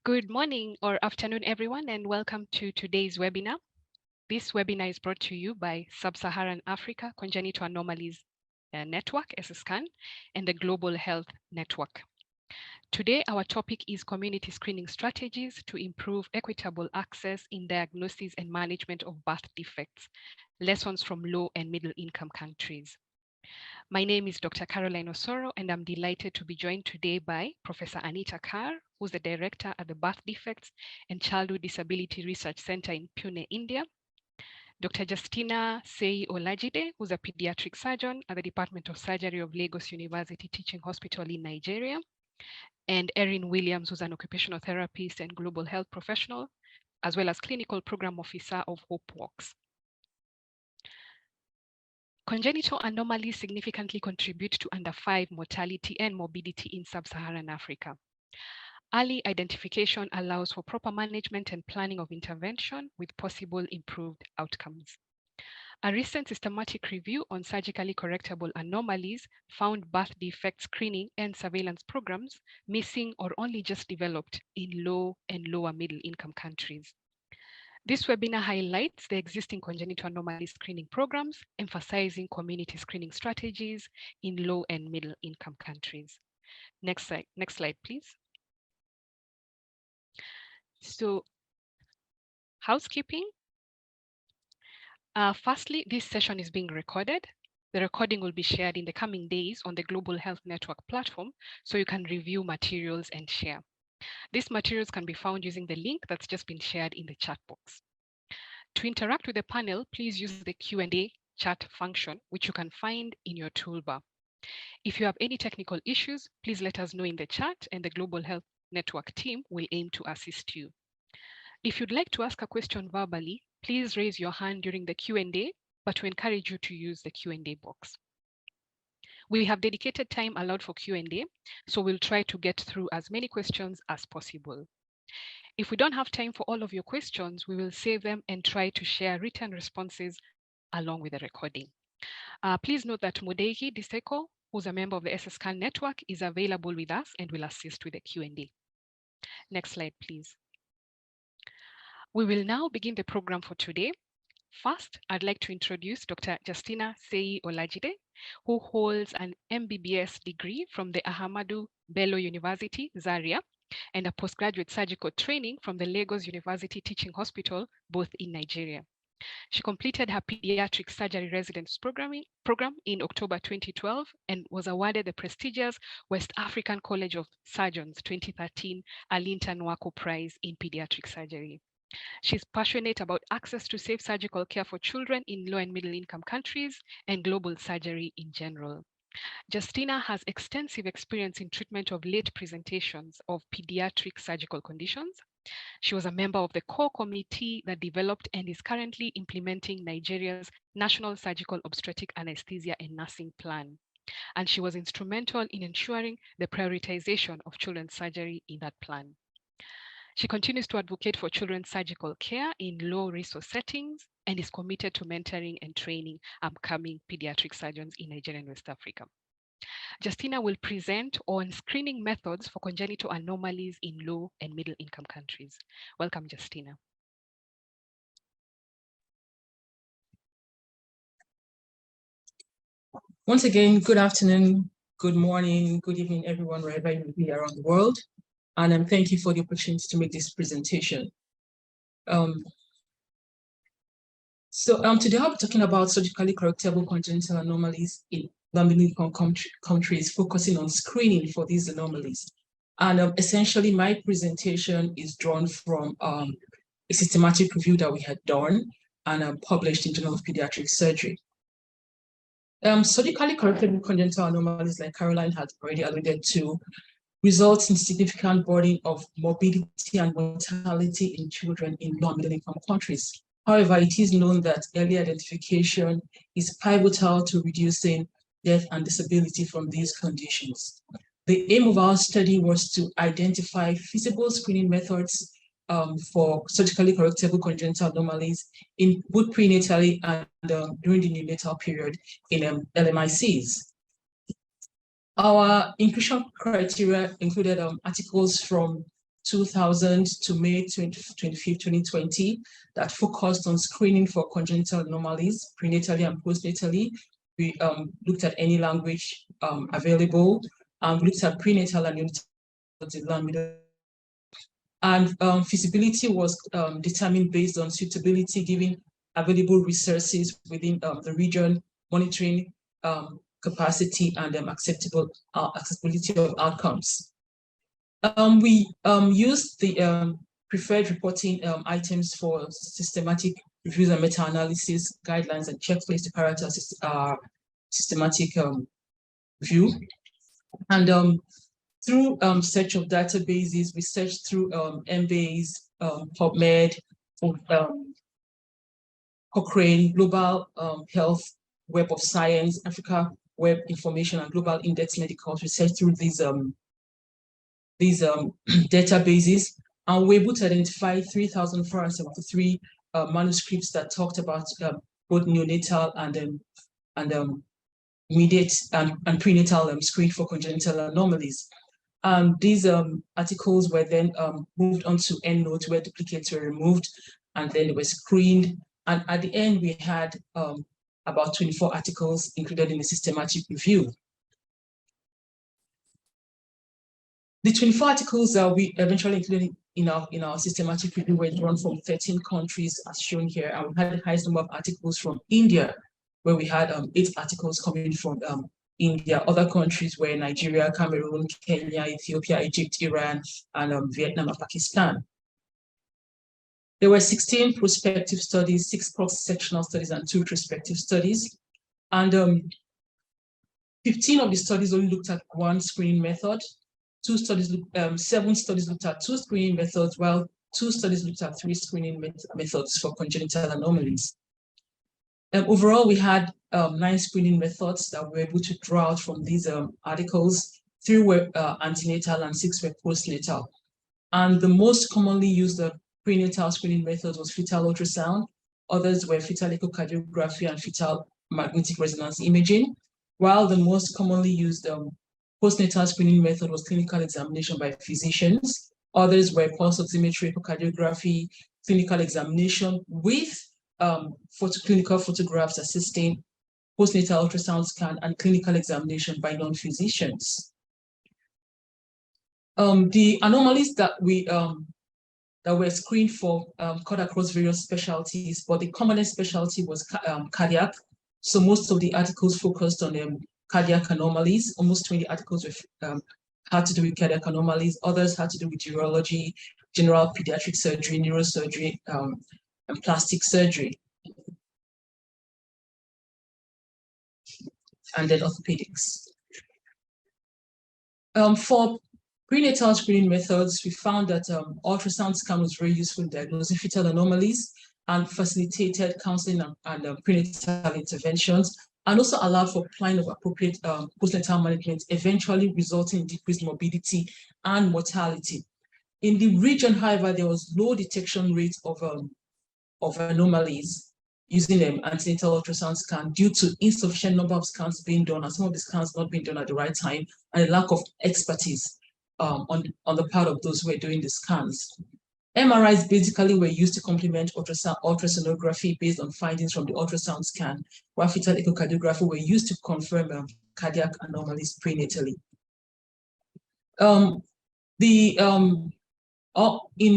Good morning or afternoon, everyone, and welcome to today's webinar. This webinar is brought to you by Sub-Saharan Africa Congenital Anomalies Network, SSCAN, and the Global Health Network. Today, our topic is community screening strategies to improve equitable access in diagnosis and management of birth defects, lessons from low and middle income countries. My name is Dr. Caroline Osoro, and I'm delighted to be joined today by Professor Anita Kar, who's the director at the Birth Defects and Childhood Disability Research Center in Pune, India. Dr. Justina Seyi-Olajide, who's a pediatric surgeon at the Department of Surgery of Lagos University Teaching Hospital in Nigeria. And Erin Williams, who's an occupational therapist and global health professional, as well as clinical program officer of HopeWorks. Congenital anomalies significantly contribute to under 5 mortality and morbidity in sub-Saharan Africa. Early identification allows for proper management and planning of intervention with possible improved outcomes. A recent systematic review on surgically correctable anomalies found birth defect screening and surveillance programs missing or only just developed in low and lower middle income countries. This webinar highlights the existing congenital anomaly screening programs, emphasizing community screening strategies in low and middle income countries. Next slide, please. So, housekeeping. Firstly, this session is being recorded. The recording will be shared in the coming days on the Global Health Network platform, so you can review materials and share. These materials can be found using the link that's just been shared in the chat box. To interact with the panel, please use the Q&A chat function, which you can find in your toolbar. If you have any technical issues, please let us know in the chat, and the Global Health Network team will aim to assist you. If you'd like to ask a question verbally, please raise your hand during the Q&A, but we encourage you to use the Q&A box. We have dedicated time allowed for Q&A, so we'll try to get through as many questions as possible. If we don't have time for all of your questions, we will save them and try to share written responses along with the recording. Please note that Modehi Diseko, who's a member of the SSCAN network, is available with us and will assist with the Q&A. Next slide, please. We will now begin the program for today. First, I'd like to introduce Dr. Justina Seyi-Olajide, who holds an MBBS degree from the Ahmadu Bello University, Zaria, and a postgraduate surgical training from the Lagos University Teaching Hospital, both in Nigeria. She completed her pediatric surgery residence program in October 2012 and was awarded the prestigious West African College of Surgeons 2013 Alinta Nwako Prize in Pediatric Surgery. She's passionate about access to safe surgical care for children in low and middle income countries and global surgery in general. Justina has extensive experience in treatment of late presentations of pediatric surgical conditions. She was a member of the core committee that developed and is currently implementing Nigeria's National Surgical Obstetric Anesthesia and Nursing Plan. And she was instrumental in ensuring the prioritization of children's surgery in that plan. She continues to advocate for children's surgical care in low-resource settings and is committed to mentoring and training upcoming pediatric surgeons in Nigeria and West Africa. Justina will present on screening methods for congenital anomalies in low and middle-income countries. Welcome, Justina. Once again, good afternoon, good morning, good evening, everyone, wherever you may be around the world. And thank you for the opportunity to make this presentation. Today I'll be talking about surgically correctable congenital anomalies in low-middle-income countries, focusing on screening for these anomalies. And essentially, my presentation is drawn from a systematic review that we had done and published in Journal of Pediatric Surgery. Surgically correctable congenital anomalies, like Caroline had already alluded to, results in significant burden of morbidity and mortality in children in low and middle income countries. However, it is known that early identification is pivotal to reducing death and disability from these conditions. The aim of our study was to identify feasible screening methods for surgically correctable congenital anomalies in both prenatally and during the neonatal period in LMICs. Our inclusion criteria included articles from 2000 to May 25th, 2020, that focused on screening for congenital anomalies, prenatally and postnatally. We looked at any language available, and we looked at prenatal and neonatal. And feasibility was determined based on suitability, given available resources within the region, monitoring capacity, and accessibility of outcomes. We used the preferred reporting items for systematic reviews and meta-analysis, guidelines, and checklists to carry out systematic view. And through search of databases, we searched through MiMBa, PubMed, Cochrane, Global Health, Web of Science, Africa Web Information, and Global Index Medicals. We searched through these databases, and we were able to identify 3,473 manuscripts that talked about both neonatal and immediate and prenatal screen for congenital anomalies. These articles were then moved onto EndNote, where duplicates were removed, and then they were screened. And at the end, we had about 24 articles included in the systematic review. The 24 articles that we eventually included in our systematic review were drawn from 13 countries, as shown here, and we had the highest number of articles from India, where we had 8 articles coming from India. Other countries were Nigeria, Cameroon, Kenya, Ethiopia, Egypt, Iran, and Vietnam and Pakistan. There were 16 prospective studies, 6 cross-sectional studies, and 2 retrospective studies. And 15 of the studies only looked at one screening method. 7 studies looked at 2 screening methods, while 2 studies looked at 3 screening methods for congenital anomalies. Overall, we had 9 screening methods that we were able to draw out from these articles. 3 were antenatal and 6 were postnatal. And the most commonly used prenatal screening method was fetal ultrasound. Others were fetal echocardiography and fetal magnetic resonance imaging, while the most commonly used postnatal screening method was clinical examination by physicians. Others were pulse oximetry, echocardiography, clinical examination with clinical photographs assisting postnatal ultrasound scan, and clinical examination by non-physicians. The anomalies that were screened for cut across various specialties, but the commonest specialty was cardiac. So most of the articles focused on cardiac anomalies. Almost 20 articles had to do with cardiac anomalies. Others had to do with urology, general pediatric surgery, neurosurgery, and plastic surgery, and then orthopedics. For prenatal screening methods, we found that ultrasound scan was very useful in diagnosing fetal anomalies and facilitated counseling and prenatal interventions, and also allowed for planning of appropriate postnatal management, eventually resulting in decreased morbidity and mortality. In the region, however, there was low detection rate of anomalies using antenatal ultrasound scan due to insufficient number of scans being done, and some of the scans not being done at the right time, and a lack of expertise on the part of those who were doing the scans. MRIs basically were used to complement ultrasonography based on findings from the ultrasound scan, while fetal echocardiography were used to confirm cardiac anomalies prenatally. In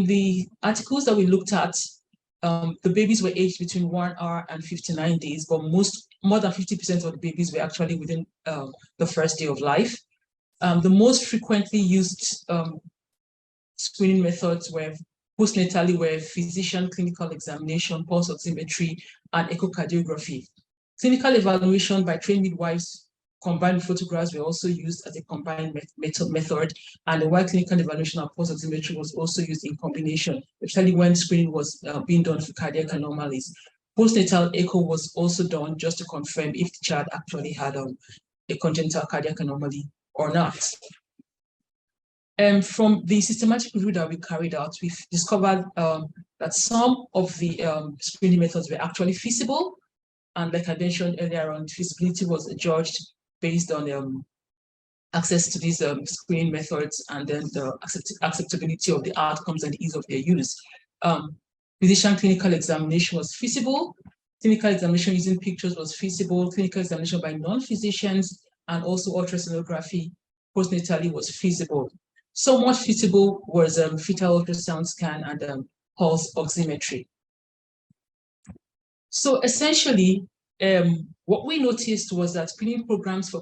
the articles that we looked at, the babies were aged between 1 hour and 59 days, but more than 50% of the babies were actually within the first day of life. The most frequently used screening methods were postnatally were physician clinical examination, pulse oximetry, and echocardiography. Clinical evaluation by trained midwives combined with photographs were also used as a combined method, and the while clinical evaluation and pulse oximetry was also used in combination, especially when screening was being done for cardiac anomalies. Postnatal echo was also done just to confirm if the child actually had a congenital cardiac anomaly or not. From the systematic review that we carried out, we've discovered that some of the screening methods were actually feasible. And like I mentioned earlier on, feasibility was judged based on access to these screening methods, and then the acceptability of the outcomes and the ease of their use. Physician clinical examination was feasible. Clinical examination using pictures was feasible. Clinical examination by non-physicians and also ultrasonography postnatally was feasible. Somewhat feasible was fetal ultrasound scan and pulse oximetry. So essentially, what we noticed was that screening programs for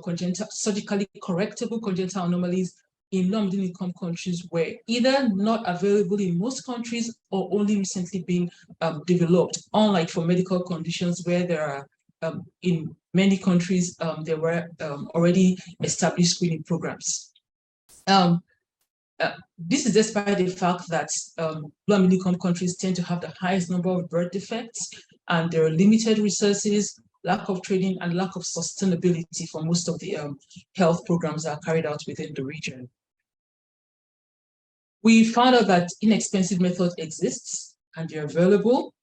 surgically correctable congenital anomalies in low-middle income countries were either not available in most countries or only recently being developed, unlike for medical conditions where there are, in many countries, there were already established screening programs. This is despite the fact that low-middle income countries tend to have the highest number of birth defects, and there are limited resources, lack of training, and lack of sustainability for most of the health programs that are carried out within the region. We found out that inexpensive methods exists and they're available,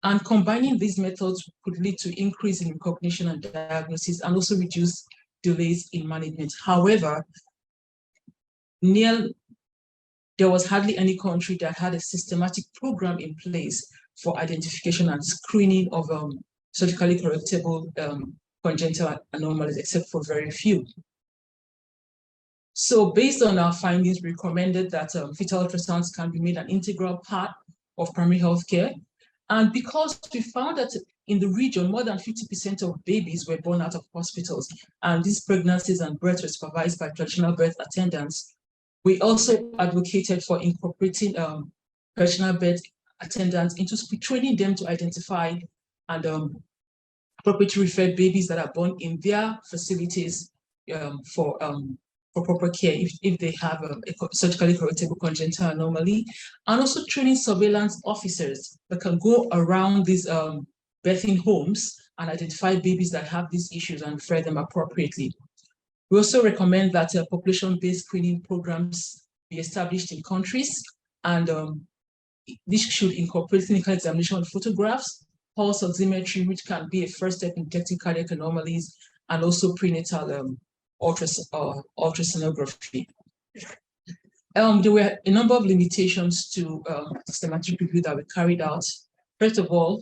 and combining these methods could lead to increase in recognition and diagnosis and also reduce delays in management. However, there was hardly any country that had a systematic program in place for identification and screening of surgically correctable congenital anomalies, except for very few. So based on our findings, we recommended that fetal ultrasounds can be made an integral part of primary health care. And because we found that in the region, more than 50% of babies were born out of hospitals, and these pregnancies and births were supervised by traditional birth attendants, we also advocated for incorporating traditional birth attendants into training them to identify and appropriately refer babies that are born in their facilities for proper care if they have a surgically correctable congenital anomaly, and also training surveillance officers that can go around these birthing homes and identify babies that have these issues and refer them appropriately. We also recommend that population-based screening programs be established in countries, and this should incorporate clinical examination of photographs, pulse oximetry, which can be a first step in detecting cardiac anomalies, and also prenatal ultrasonography. There were a number of limitations to systematic review that we carried out. First of all,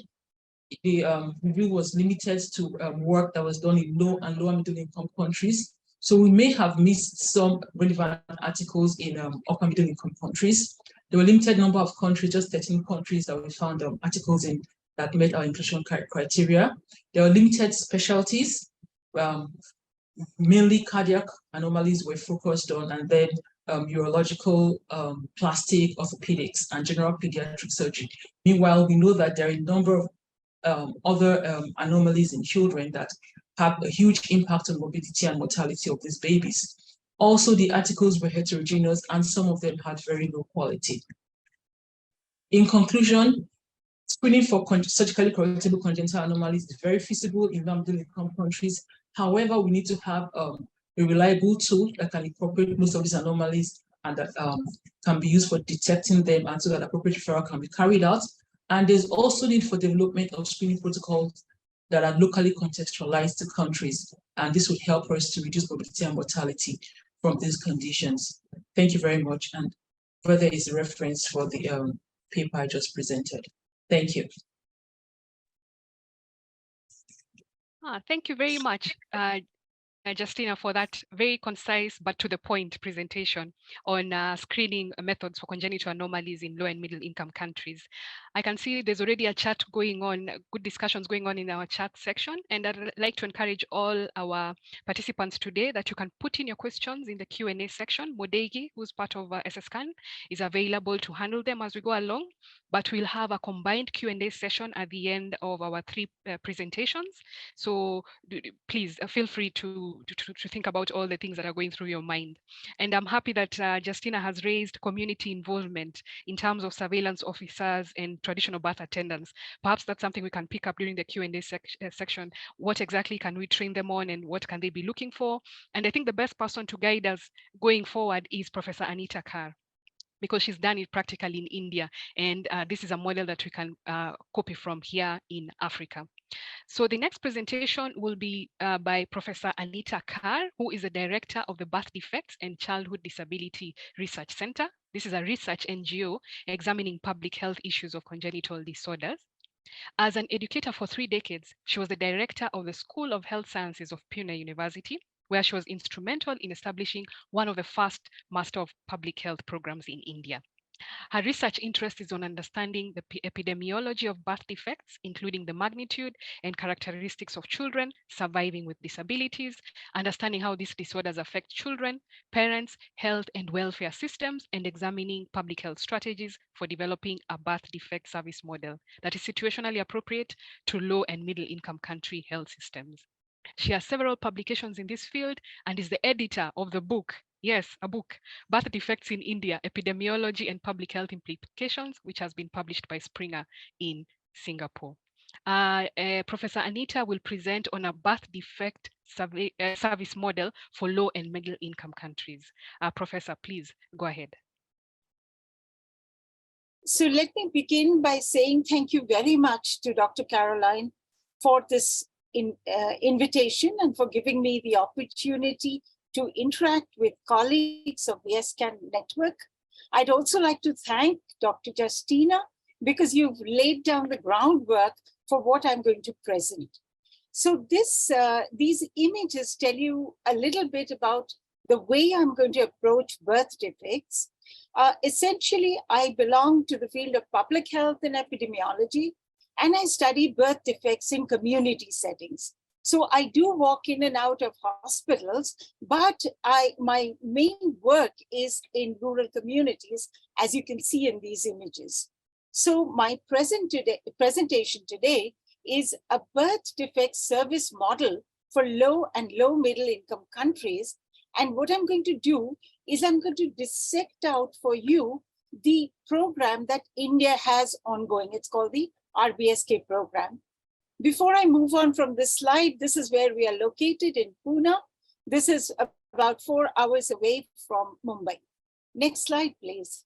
the review was limited to work that was done in low and lower middle income countries. So we may have missed some relevant articles in upper middle income countries. There were a limited number of countries, just 13 countries that we found articles in that met our inclusion criteria. There were limited specialties. Mainly cardiac anomalies were focused on, and then urological, plastic, orthopedics, and general pediatric surgery. Meanwhile, we know that there are a number of other anomalies in children that have a huge impact on morbidity and mortality of these babies. Also, the articles were heterogeneous, and some of them had very low quality. In conclusion, screening for surgically correctable congenital anomalies is very feasible in middle income countries. However, we need to have a reliable tool that can incorporate most of these anomalies and that can be used for detecting them, and so that appropriate referral can be carried out. And there's also need for development of screening protocols that are locally contextualized to countries. And this would help us to reduce morbidity and mortality from these conditions. Thank you very much. And further is a reference for the paper I just presented. Thank you. Thank you very much, Justina, for that very concise but to the point presentation on screening methods for congenital anomalies in low and middle income countries. I can see there's already a chat going on, good discussions going on in our chat section, and I'd like to encourage all our participants today that you can put in your questions in the Q&A section. Modegi, who's part of SSCAN, is available to handle them as we go along, but we'll have a combined Q&A session at the end of our three presentations. So please feel free to think about all the things that are going through your mind. And I'm happy that Justina has raised community involvement in terms of surveillance officers and traditional birth attendants. Perhaps that's something we can pick up during the Q&A section. What exactly can we train them on, and what can they be looking for? And I think the best person to guide us going forward is Professor Anita Kar, because she's done it practically in India. And this is a model that we can copy from here in Africa. So the next presentation will be by Professor Anita Kar, who is the director of the Birth Defects and Childhood Disability Research Center. This is a research NGO examining public health issues of congenital disorders. As an educator for 3 decades, she was the director of the School of Health Sciences of Pune University, where she was instrumental in establishing one of the first Master of Public Health programs in India. Her research interest is on understanding the epidemiology of birth defects, including the magnitude and characteristics of children surviving with disabilities, understanding how these disorders affect children, parents, health and welfare systems, and examining public health strategies for developing a birth defect service model that is situationally appropriate to low and middle income country health systems. She has several publications in this field and is the editor of the book, yes, a book, Birth Defects in India, Epidemiology and Public Health Implications, which has been published by Springer in Singapore. Professor Anita will present on a birth defect service model for low and middle income countries. Professor, please go ahead. So let me begin by saying thank you very much to Dr. Caroline for this invitation and for giving me the opportunity to interact with colleagues of the SCAN network. I'd also like to thank Dr. Justina because you've laid down the groundwork for what I'm going to present. So these images tell you a little bit about the way I'm going to approach birth defects. Essentially, I belong to the field of public health and epidemiology, and I study birth defects in community settings. So I do walk in and out of hospitals, but my main work is in rural communities, as you can see in these images. So my presentation today is a birth defect service model for low and low middle income countries. And what I'm going to do is I'm going to dissect out for you the program that India has ongoing. It's called the RBSK program. Before I move on from this slide, this is where we are located in Pune. This is about 4 hours away from Mumbai. Next slide, please.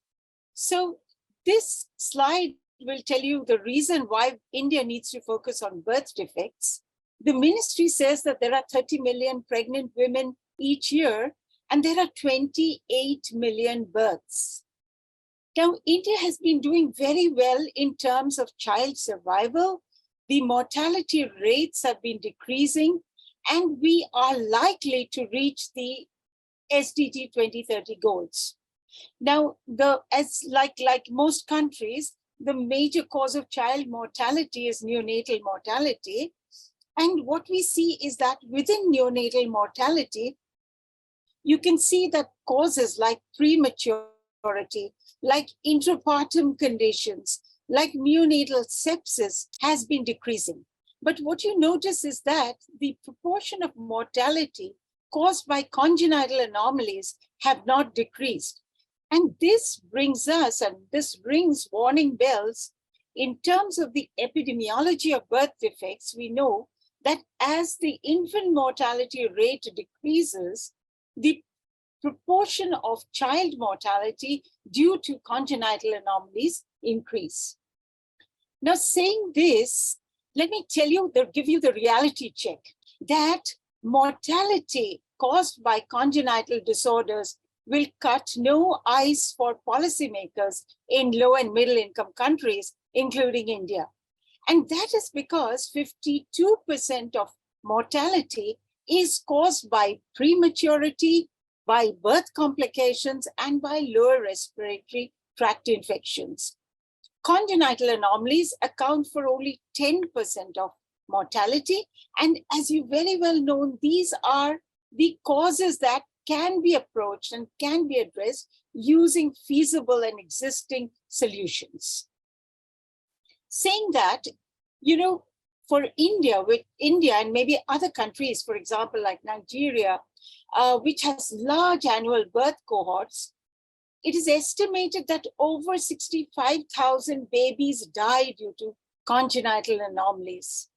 So this slide will tell you the reason why India needs to focus on birth defects. The ministry says that there are 30 million pregnant women each year, and there are 28 million births. Now, India has been doing very well in terms of child survival. The mortality rates have been decreasing, and we are likely to reach the SDG 2030 goals. Now, like most countries, the major cause of child mortality is neonatal mortality. And what we see is that within neonatal mortality, you can see that causes like prematurity, like intrapartum conditions, like neonatal sepsis has been decreasing. But what you notice is that the proportion of mortality caused by congenital anomalies have not decreased. And this brings us, and this rings warning bells in terms of the epidemiology of birth defects. We know that as the infant mortality rate decreases, the proportion of child mortality due to congenital anomalies increase. Now, saying this, let me tell you, give you the reality check that mortality caused by congenital disorders will cut no ice for policymakers in low and middle income countries, including India. And that is because 52% of mortality is caused by prematurity, by birth complications, and by lower respiratory tract infections. Congenital anomalies account for only 10% of mortality. And as you very well know, these are the causes that can be approached and can be addressed using feasible and existing solutions. Saying that, you know, for India, with India and maybe other countries, for example, like Nigeria, which has large annual birth cohorts, it is estimated that over 65,000 babies die due to congenital anomalies.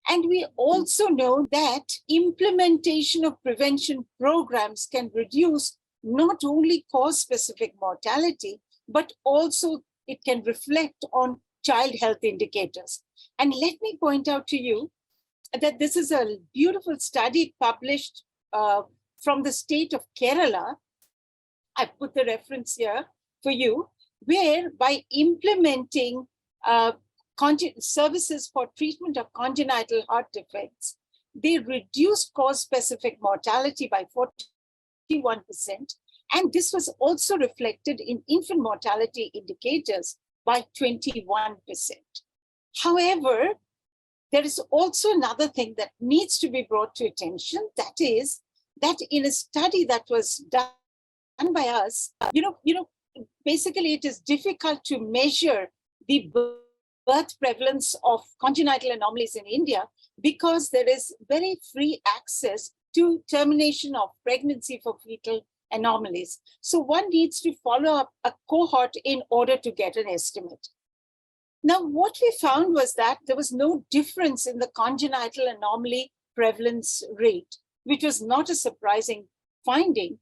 And we also know that implementation of prevention programs can reduce not only cause-specific mortality, but also it can reflect on child health indicators. And let me point out to you that this is a beautiful study published from the state of Kerala. I put the reference here for you, where by implementing services for treatment of congenital heart defects, they reduced cause-specific mortality by 41%. And this was also reflected in infant mortality indicators by 21%. However, there is also another thing that needs to be brought to attention. That is that in a study that was done by us, basically it is difficult to measure the birth prevalence of congenital anomalies in India because there is very free access to termination of pregnancy for fetal anomalies. So one needs to follow up a cohort in order to get an estimate. Now, what we found was that there was no difference in the congenital anomaly prevalence rate, which was not a surprising finding.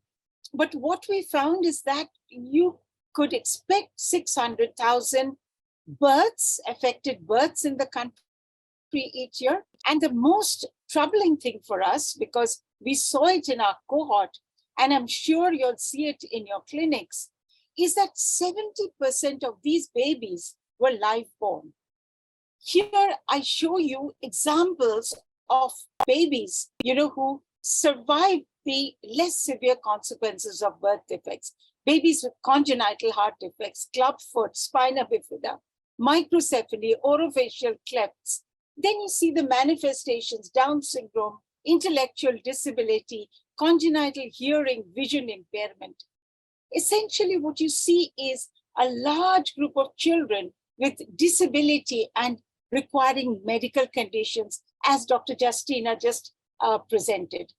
But what we found is that you could expect 600,000 affected births in the country each year. And the most troubling thing for us, because we saw it in our cohort, and I'm sure you'll see it in your clinics, is that 70% of these babies were live born. Here I show you examples of babies, who survived the less severe consequences of birth defects. Babies with congenital heart defects, clubfoot, spina bifida, microcephaly, orofacial clefts. Then you see the manifestations: Down syndrome, intellectual disability, congenital hearing, vision impairment. Essentially, what you see is a large group of children with disability and requiring medical conditions, as Dr. Justina just presented.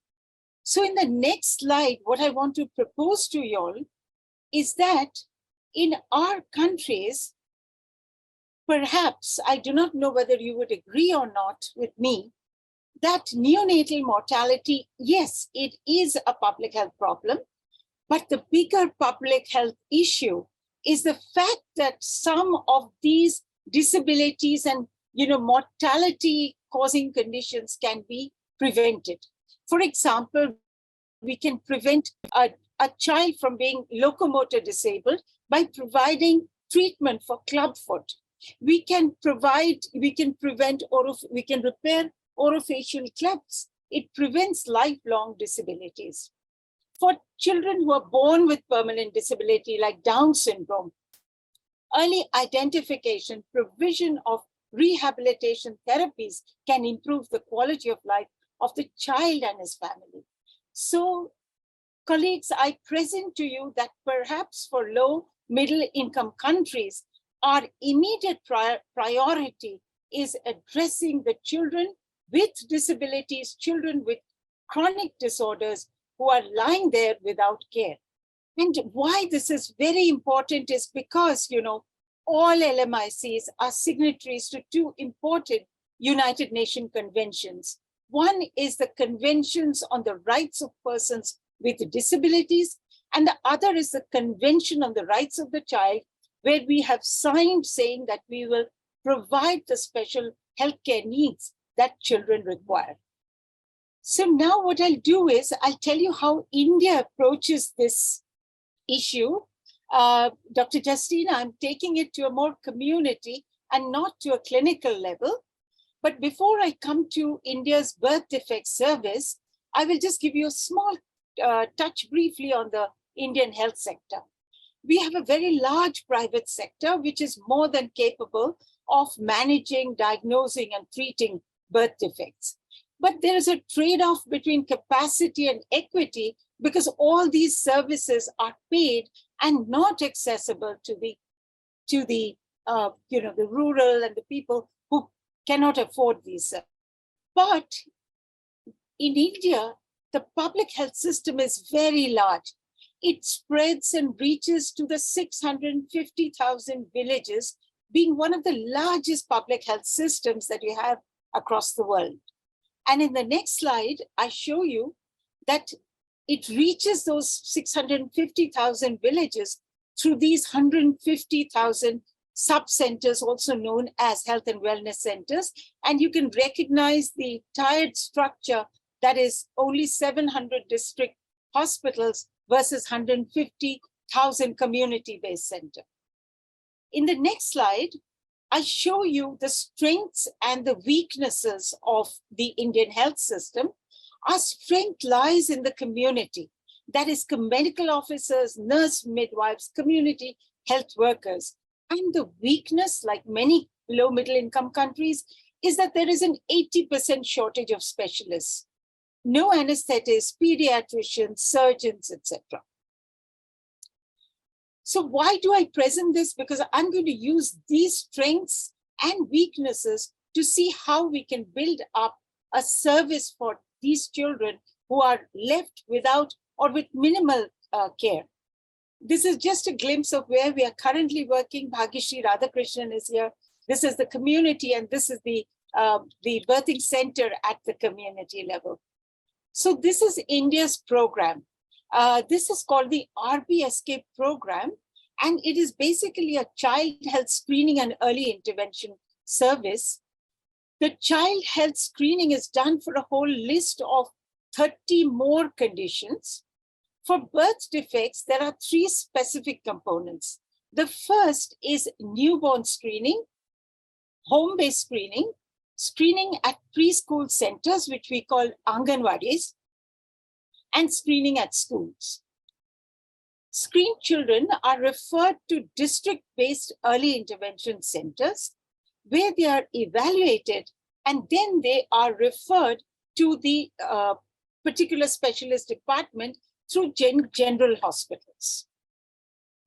So in the next slide, what I want to propose to you all is that in our countries, perhaps, I do not know whether you would agree or not with me, that neonatal mortality, yes, it is a public health problem, but the bigger public health issue is the fact that some of these disabilities and mortality causing conditions can be prevented. For example, we can prevent a child from being locomotor disabled by providing treatment for clubfoot. We can repair orofacial clefts. It prevents lifelong disabilities. For children who are born with permanent disability like Down syndrome, early identification, provision of rehabilitation therapies can improve the quality of life of the child and his family. So, colleagues, I present to you that perhaps for low, middle income countries, our immediate priority is addressing the children with disabilities, children with chronic disorders who are lying there without care. And why this is very important is because, all LMICs are signatories to two important United Nations conventions. One is the Conventions on the Rights of Persons with Disabilities, and the other is the Convention on the Rights of the Child, where we have signed saying that we will provide the special healthcare needs that children require. So now what I'll do is I'll tell you how India approaches this issue. Dr. Justina, I'm taking it to a more community and not to a clinical level. But before I come to India's birth defect service, I will just give you a small touch briefly on the Indian health sector. We have a very large private sector, which is more than capable of managing, diagnosing, and treating birth defects. But there is a trade-off between capacity and equity because all these services are paid and not accessible to the rural and the people who cannot afford these. But in India, the public health system is very large. It spreads and reaches to the 650,000 villages, being one of the largest public health systems that we have across the world. And in the next slide, I show you that it reaches those 650,000 villages through these 150,000 sub-centers, also known as health and wellness centers. And you can recognize the tiered structure that is only 700 district hospitals versus 150,000 community-based center. In the next slide, I show you the strengths and the weaknesses of the Indian health system. Our strength lies in the community. That is medical officers, nurse midwives, community health workers. And the weakness, like many low middle income countries, is that there is an 80% shortage of specialists. No anesthetists, pediatricians, surgeons, etc. So why do I present this? Because I'm going to use these strengths and weaknesses to see how we can build up a service for these children who are left without or with minimal care. This is just a glimpse of where we are currently working. Bhagyashree Radhakrishnan is here. This is the community, and this is the birthing center at the community level. So this is India's program. This is called the RBSK program, and it is basically a child health screening and early intervention service. The child health screening is done for a whole list of 30 more conditions. For birth defects, there are 3 specific components. The first is newborn screening, home-based screening, screening at preschool centers, which we call Anganwadis, and screening at schools. Screened children are referred to district-based early intervention centers where they are evaluated, and then they are referred to the particular specialist department through general hospitals.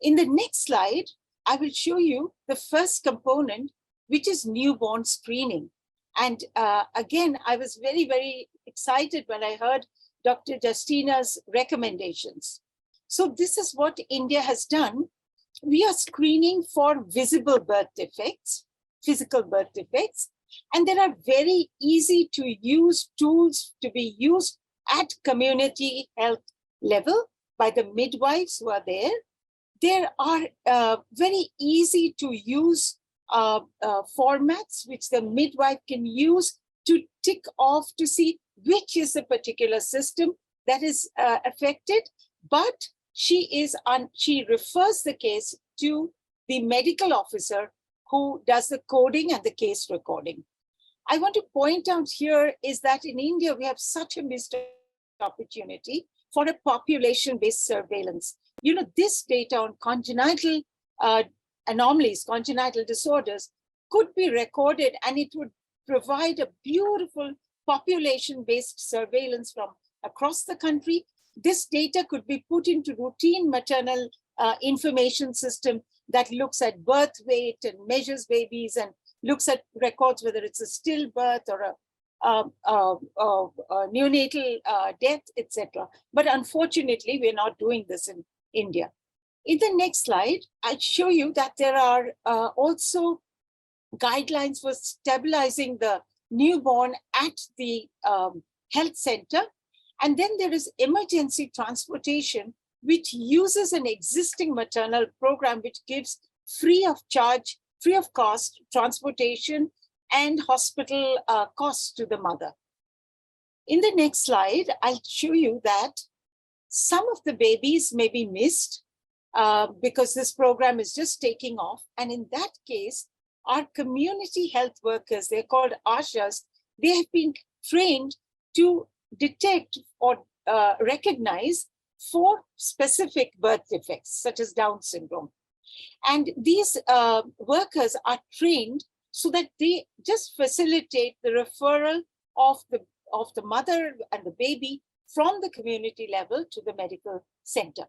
In the next slide, I will show you the first component, which is newborn screening. And again, I was very, very excited when I heard Dr. Justina's recommendations. So this is what India has done. We are screening for visible birth defects, physical birth defects, and there are very easy to use tools to be used at community health level by the midwives who are there. There are very easy to use formats which the midwife can use to tick off to see which is the particular system that is affected, but she refers the case to the medical officer who does the coding and the case recording. I want to point out here is that in India, we have such a missed opportunity for a population-based surveillance. You know, this data on congenital anomalies, congenital disorders could be recorded, and it would provide a beautiful population-based surveillance from across the country. This data could be put into routine maternal information system that looks at birth weight and measures babies and looks at records, whether it's a stillbirth or a neonatal death, etc. But unfortunately, we're not doing this in India. In the next slide, I'll show you that there are also guidelines for stabilizing the newborn at the health center. And then there is emergency transportation, which uses an existing maternal program, which gives free of charge, free of cost transportation and hospital costs to the mother. In the next slide, I'll show you that some of the babies may be missed because this program is just taking off. And in that case, our community health workers, they're called ASHAs, they have been trained to detect or recognize 4 specific birth defects, such as Down syndrome. And these workers are trained so that they just facilitate the referral of the mother and the baby from the community level to the medical center.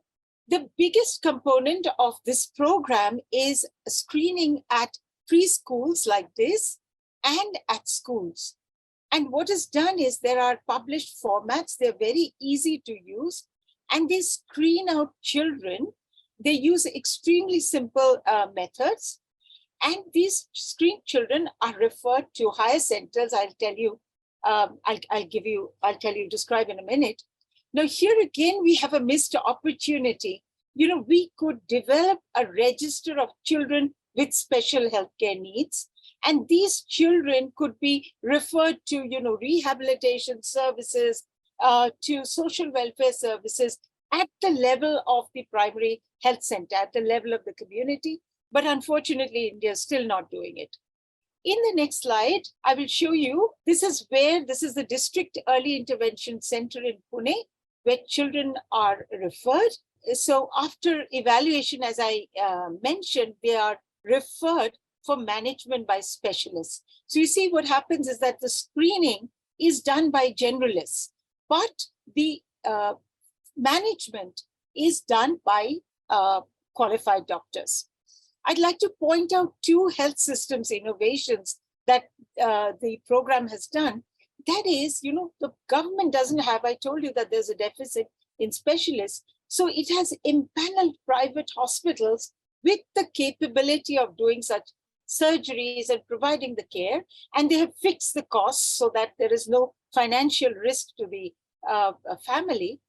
The biggest component of this program is screening at preschools like this and at schools. And what is done is there are published formats, they're very easy to use, and they screen out children. They use extremely simple methods, and these screened children are referred to higher centers. I'll tell you, describe in a minute. Now here again, we have a missed opportunity. You know, we could develop a register of children with special healthcare needs. And these children could be referred to, rehabilitation services, to social welfare services at the level of the primary health center, at the level of the community. But unfortunately, India is still not doing it. In the next slide, I will show you, this is the District Early Intervention Center in Pune, where children are referred. So after evaluation, as I mentioned, they are referred for management by specialists. So you see what happens is that the screening is done by generalists, but the management is done by qualified doctors. I'd like to point out two health systems innovations that the program has done. That is, the government doesn't have, I told you that there's a deficit in specialists. So it has empaneled private hospitals with the capability of doing such surgeries and providing the care. And they have fixed the costs so that there is no financial risk to the family.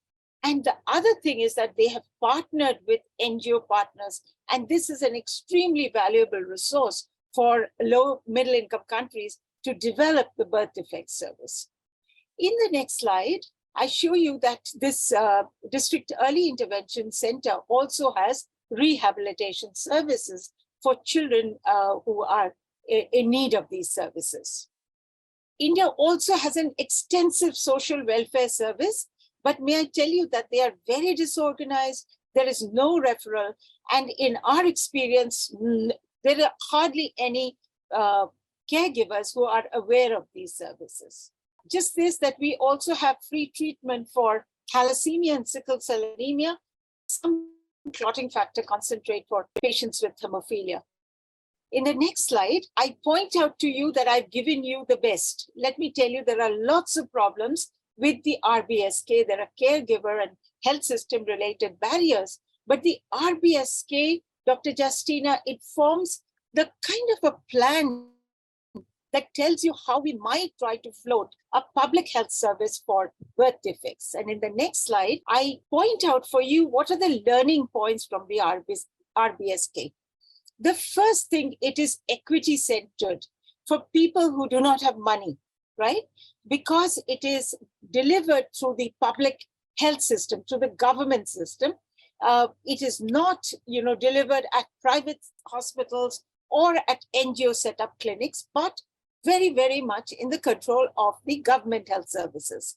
And the other thing is that they have partnered with NGO partners. And this is an extremely valuable resource for low middle income countries to develop the birth defect service. In the next slide, I show you that this District Early Intervention Center also has rehabilitation services for children who are in need of these services. India also has an extensive social welfare service, but may I tell you that they are very disorganized. There is no referral. And in our experience, there are hardly any caregivers who are aware of these services. Just this, that we also have free treatment for thalassemia and sickle cell anemia, some clotting factor concentrate for patients with hemophilia. In the next slide, I point out to you that I've given you the best. Let me tell you, there are lots of problems with the RBSK. There are caregiver and health system related barriers, but the RBSK, Dr. Justina, it forms the kind of a plan that tells you how we might try to float a public health service for birth defects. And in the next slide, I point out for you what are the learning points from the RBSK. The first thing, it is equity centered for people who do not have money, right? Because it is delivered through the public health system, through the government system. It is not, delivered at private hospitals or at NGO set up clinics, but very, very much in the control of the government health services.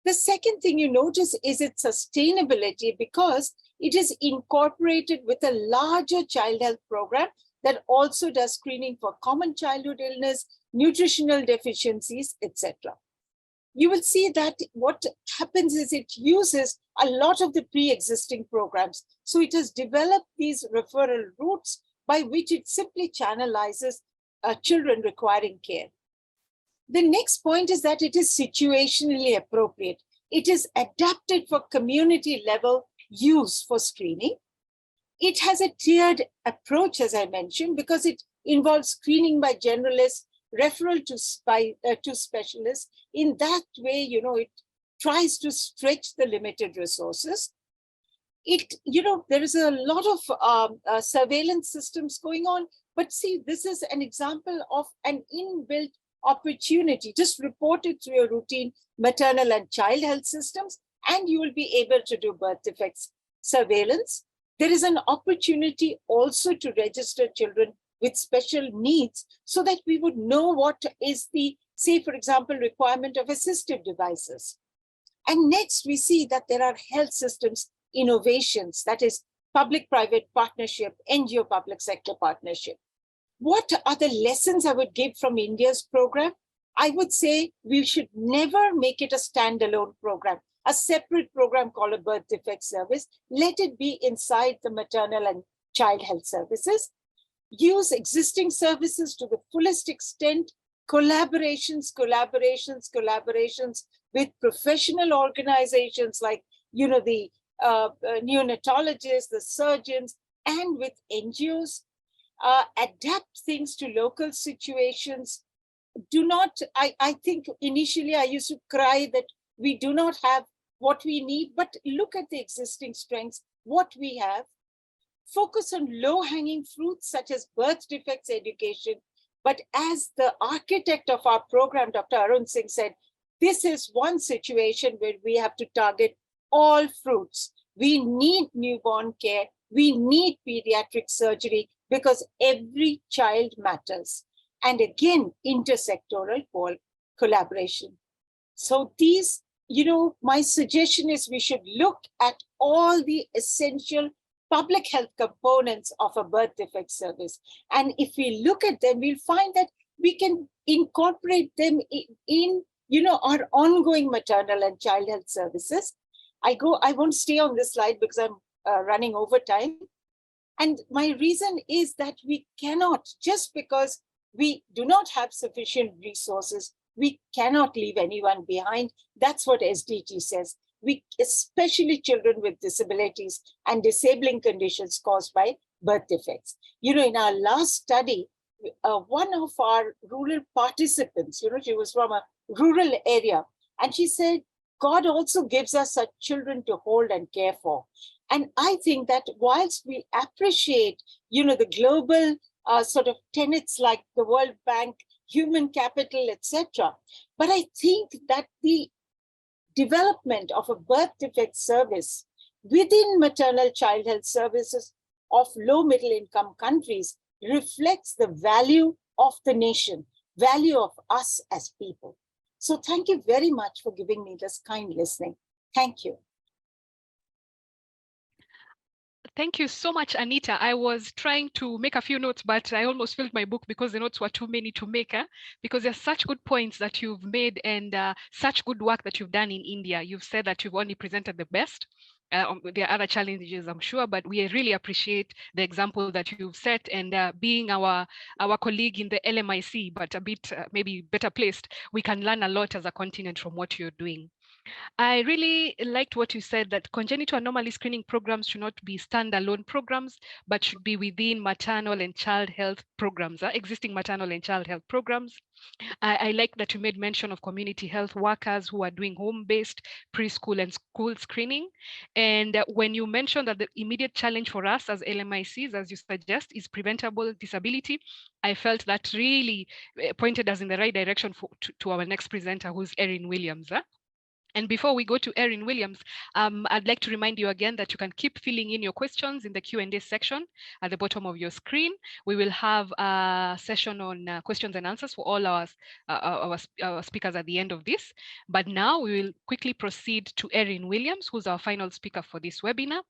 The second thing you notice is its sustainability, because it is incorporated with a larger child health program that also does screening for common childhood illness, nutritional deficiencies, etc. You will see that what happens is it uses a lot of the pre-existing programs. So it has developed these referral routes by which it simply channelizes children requiring care. The next point is that it is situationally appropriate. It is adapted for community level use for screening. It has a tiered approach, as I mentioned, because it involves screening by generalists, referral to specialists. In that way, it tries to stretch the limited resources. There is a lot of surveillance systems going on, but see, this is an example of an inbuilt opportunity. Just report it through your routine maternal and child health systems, and you will be able to do birth defects surveillance. There is an opportunity also to register children with special needs so that we would know what is the, say, for example, requirement of assistive devices. And next, we see that there are health systems innovations, that is public-private partnership, NGO public sector partnership. What are the lessons I would give from India's program? I would say we should never make it a standalone program, a separate program called a birth defect service. Let it be inside the maternal and child health services. Use existing services to the fullest extent, collaborations with professional organizations like, the neonatologists, the surgeons, and with NGOs. Adapt things to local situations. I think initially I used to cry that we do not have what we need, but look at the existing strengths, what we have. focus on low-hanging fruits such as birth defects education. But as the architect of our program, Dr. Arun Singh said, this is one situation where we have to target all fruits. We need newborn care. We need pediatric surgery because every child matters. And again, intersectoral collaboration. So these, my suggestion is we should look at all the essential public health components of a birth defect service. And if we look at them, we'll find that we can incorporate them in our ongoing maternal and child health services. I won't stay on this slide because I'm running over time. And my reason is that we cannot, just because we do not have sufficient resources, we cannot leave anyone behind. That's what SDG says. We, especially children with disabilities and disabling conditions caused by birth defects. In our last study, one of our rural participants, she was from a rural area, and she said, God also gives us such children to hold and care for. And I think that whilst we appreciate, the global sort of tenets like the World Bank, human capital, etc., but I think that the development of a birth defect service within maternal child health services of low middle income countries reflects the value of the nation, value of us as people. So thank you very much for giving me this kind listening. Thank you. Thank you so much, Anita. I was trying to make a few notes, but I almost filled my book because the notes were too many to make, because there's such good points that you've made and such good work that you've done in India. You've said that you've only presented the best. There are other challenges, I'm sure, but we really appreciate the example that you've set, and being our colleague in the LMIC, but a bit maybe better placed, we can learn a lot as a continent from what you're doing. I really liked what you said, that congenital anomaly screening programs should not be standalone programs, but should be within maternal and child health programs, existing maternal and child health programs. I like that you made mention of community health workers who are doing home-based preschool and school screening. And when you mentioned that the immediate challenge for us as LMICs, as you suggest, is preventable disability, I felt that really pointed us in the right direction to our next presenter, who's Erin Williams. And before we go to Erin Williams, I'd like to remind you again that you can keep filling in your questions in the Q&A section at the bottom of your screen. We will have a session on questions and answers for all our speakers at the end of this. But now we will quickly proceed to Erin Williams, who's our final speaker for this webinar.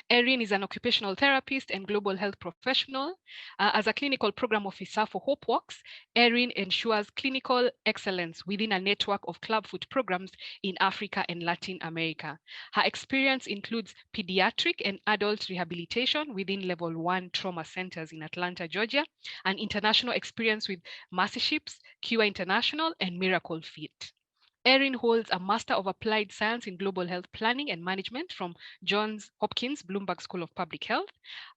Erin is an occupational therapist and global health professional. As a clinical program officer for HopeWorks, Erin ensures clinical excellence within a network of Clubfoot programs in Africa and Latin America. Her experience includes pediatric and adult rehabilitation within level 1 trauma centers in Atlanta, Georgia, and international experience with Mercy Ships, Cure International, and Miracle Fit. Erin holds a Master of Applied Science in Global Health Planning and Management from Johns Hopkins Bloomberg School of Public Health,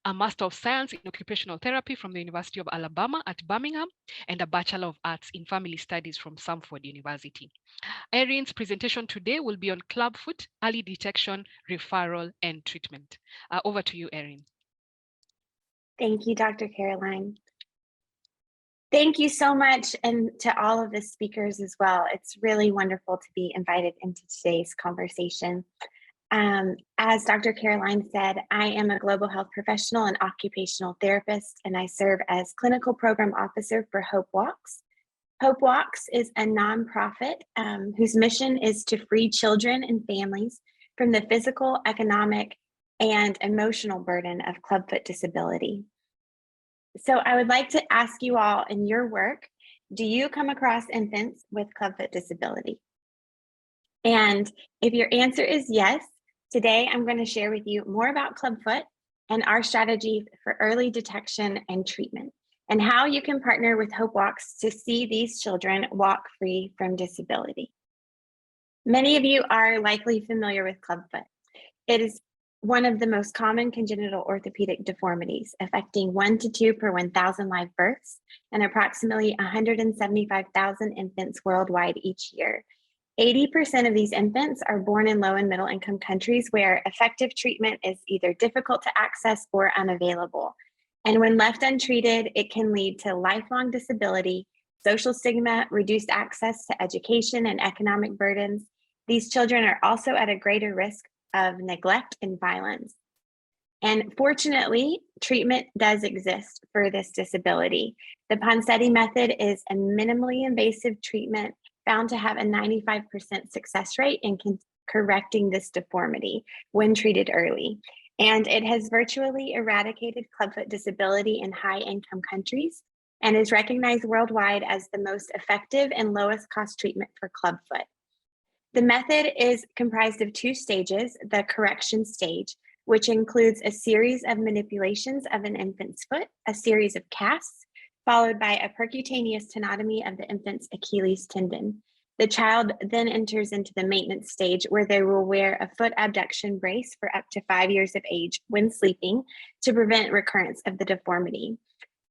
a Master of Science in Occupational Therapy from the University of Alabama at Birmingham, and a Bachelor of Arts in Family Studies from Samford University. Erin's presentation today will be on Clubfoot, early detection, referral, and treatment. Over to you, Erin. Thank you, Dr. Caroline. Thank you so much, and to all of the speakers as well. It's really wonderful to be invited into today's conversation. As Dr. Caroline said, I am a global health professional and occupational therapist, and I serve as clinical program officer for HopeWorks. HopeWorks is a nonprofit whose mission is to free children and families from the physical, economic, and emotional burden of clubfoot disability. So I would like to ask you all, in your work, do you come across infants with clubfoot disability? And if your answer is yes, today I'm going to share with you more about Clubfoot and our strategy for early detection and treatment, and how you can partner with HopeWorks to see these children walk free from disability. Many of you are likely familiar with Clubfoot. It is one of the most common congenital orthopedic deformities, affecting 1 to 2 per 1,000 live births and approximately 175,000 infants worldwide each year. 80% of these infants are born in low and middle income countries where effective treatment is either difficult to access or unavailable. And when left untreated, it can lead to lifelong disability, social stigma, reduced access to education, and economic burdens. These children are also at a greater risk of neglect and violence. And fortunately, treatment does exist for this disability. The Ponseti method is a minimally invasive treatment found to have a 95% success rate in correcting this deformity when treated early. And it has virtually eradicated clubfoot disability in high-income countries and is recognized worldwide as the most effective and lowest cost treatment for clubfoot. The method is comprised of 2 stages: the correction stage, which includes a series of manipulations of an infant's foot, a series of casts, followed by a percutaneous tenotomy of the infant's Achilles tendon. The child then enters into the maintenance stage, where they will wear a foot abduction brace for up to 5 years of age when sleeping to prevent recurrence of the deformity.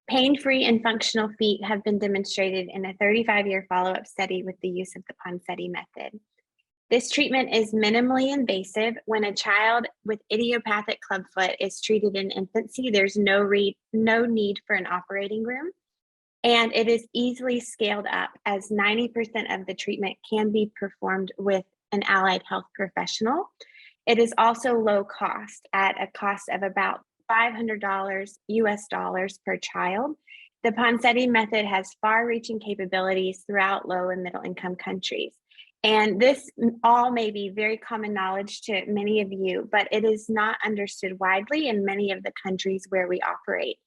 Pain-free and functional feet have been demonstrated in a 35-year follow-up study with the use of the Ponseti method. This treatment is minimally invasive. When a child with idiopathic clubfoot is treated in infancy, there's no need for an operating room, and it is easily scaled up as 90% of the treatment can be performed with an allied health professional. It is also low cost, at a cost of about $500 US dollars per child. The Ponseti method has far-reaching capabilities throughout low and middle income countries. And this all may be very common knowledge to many of you, but it is not understood widely in many of the countries where we operate.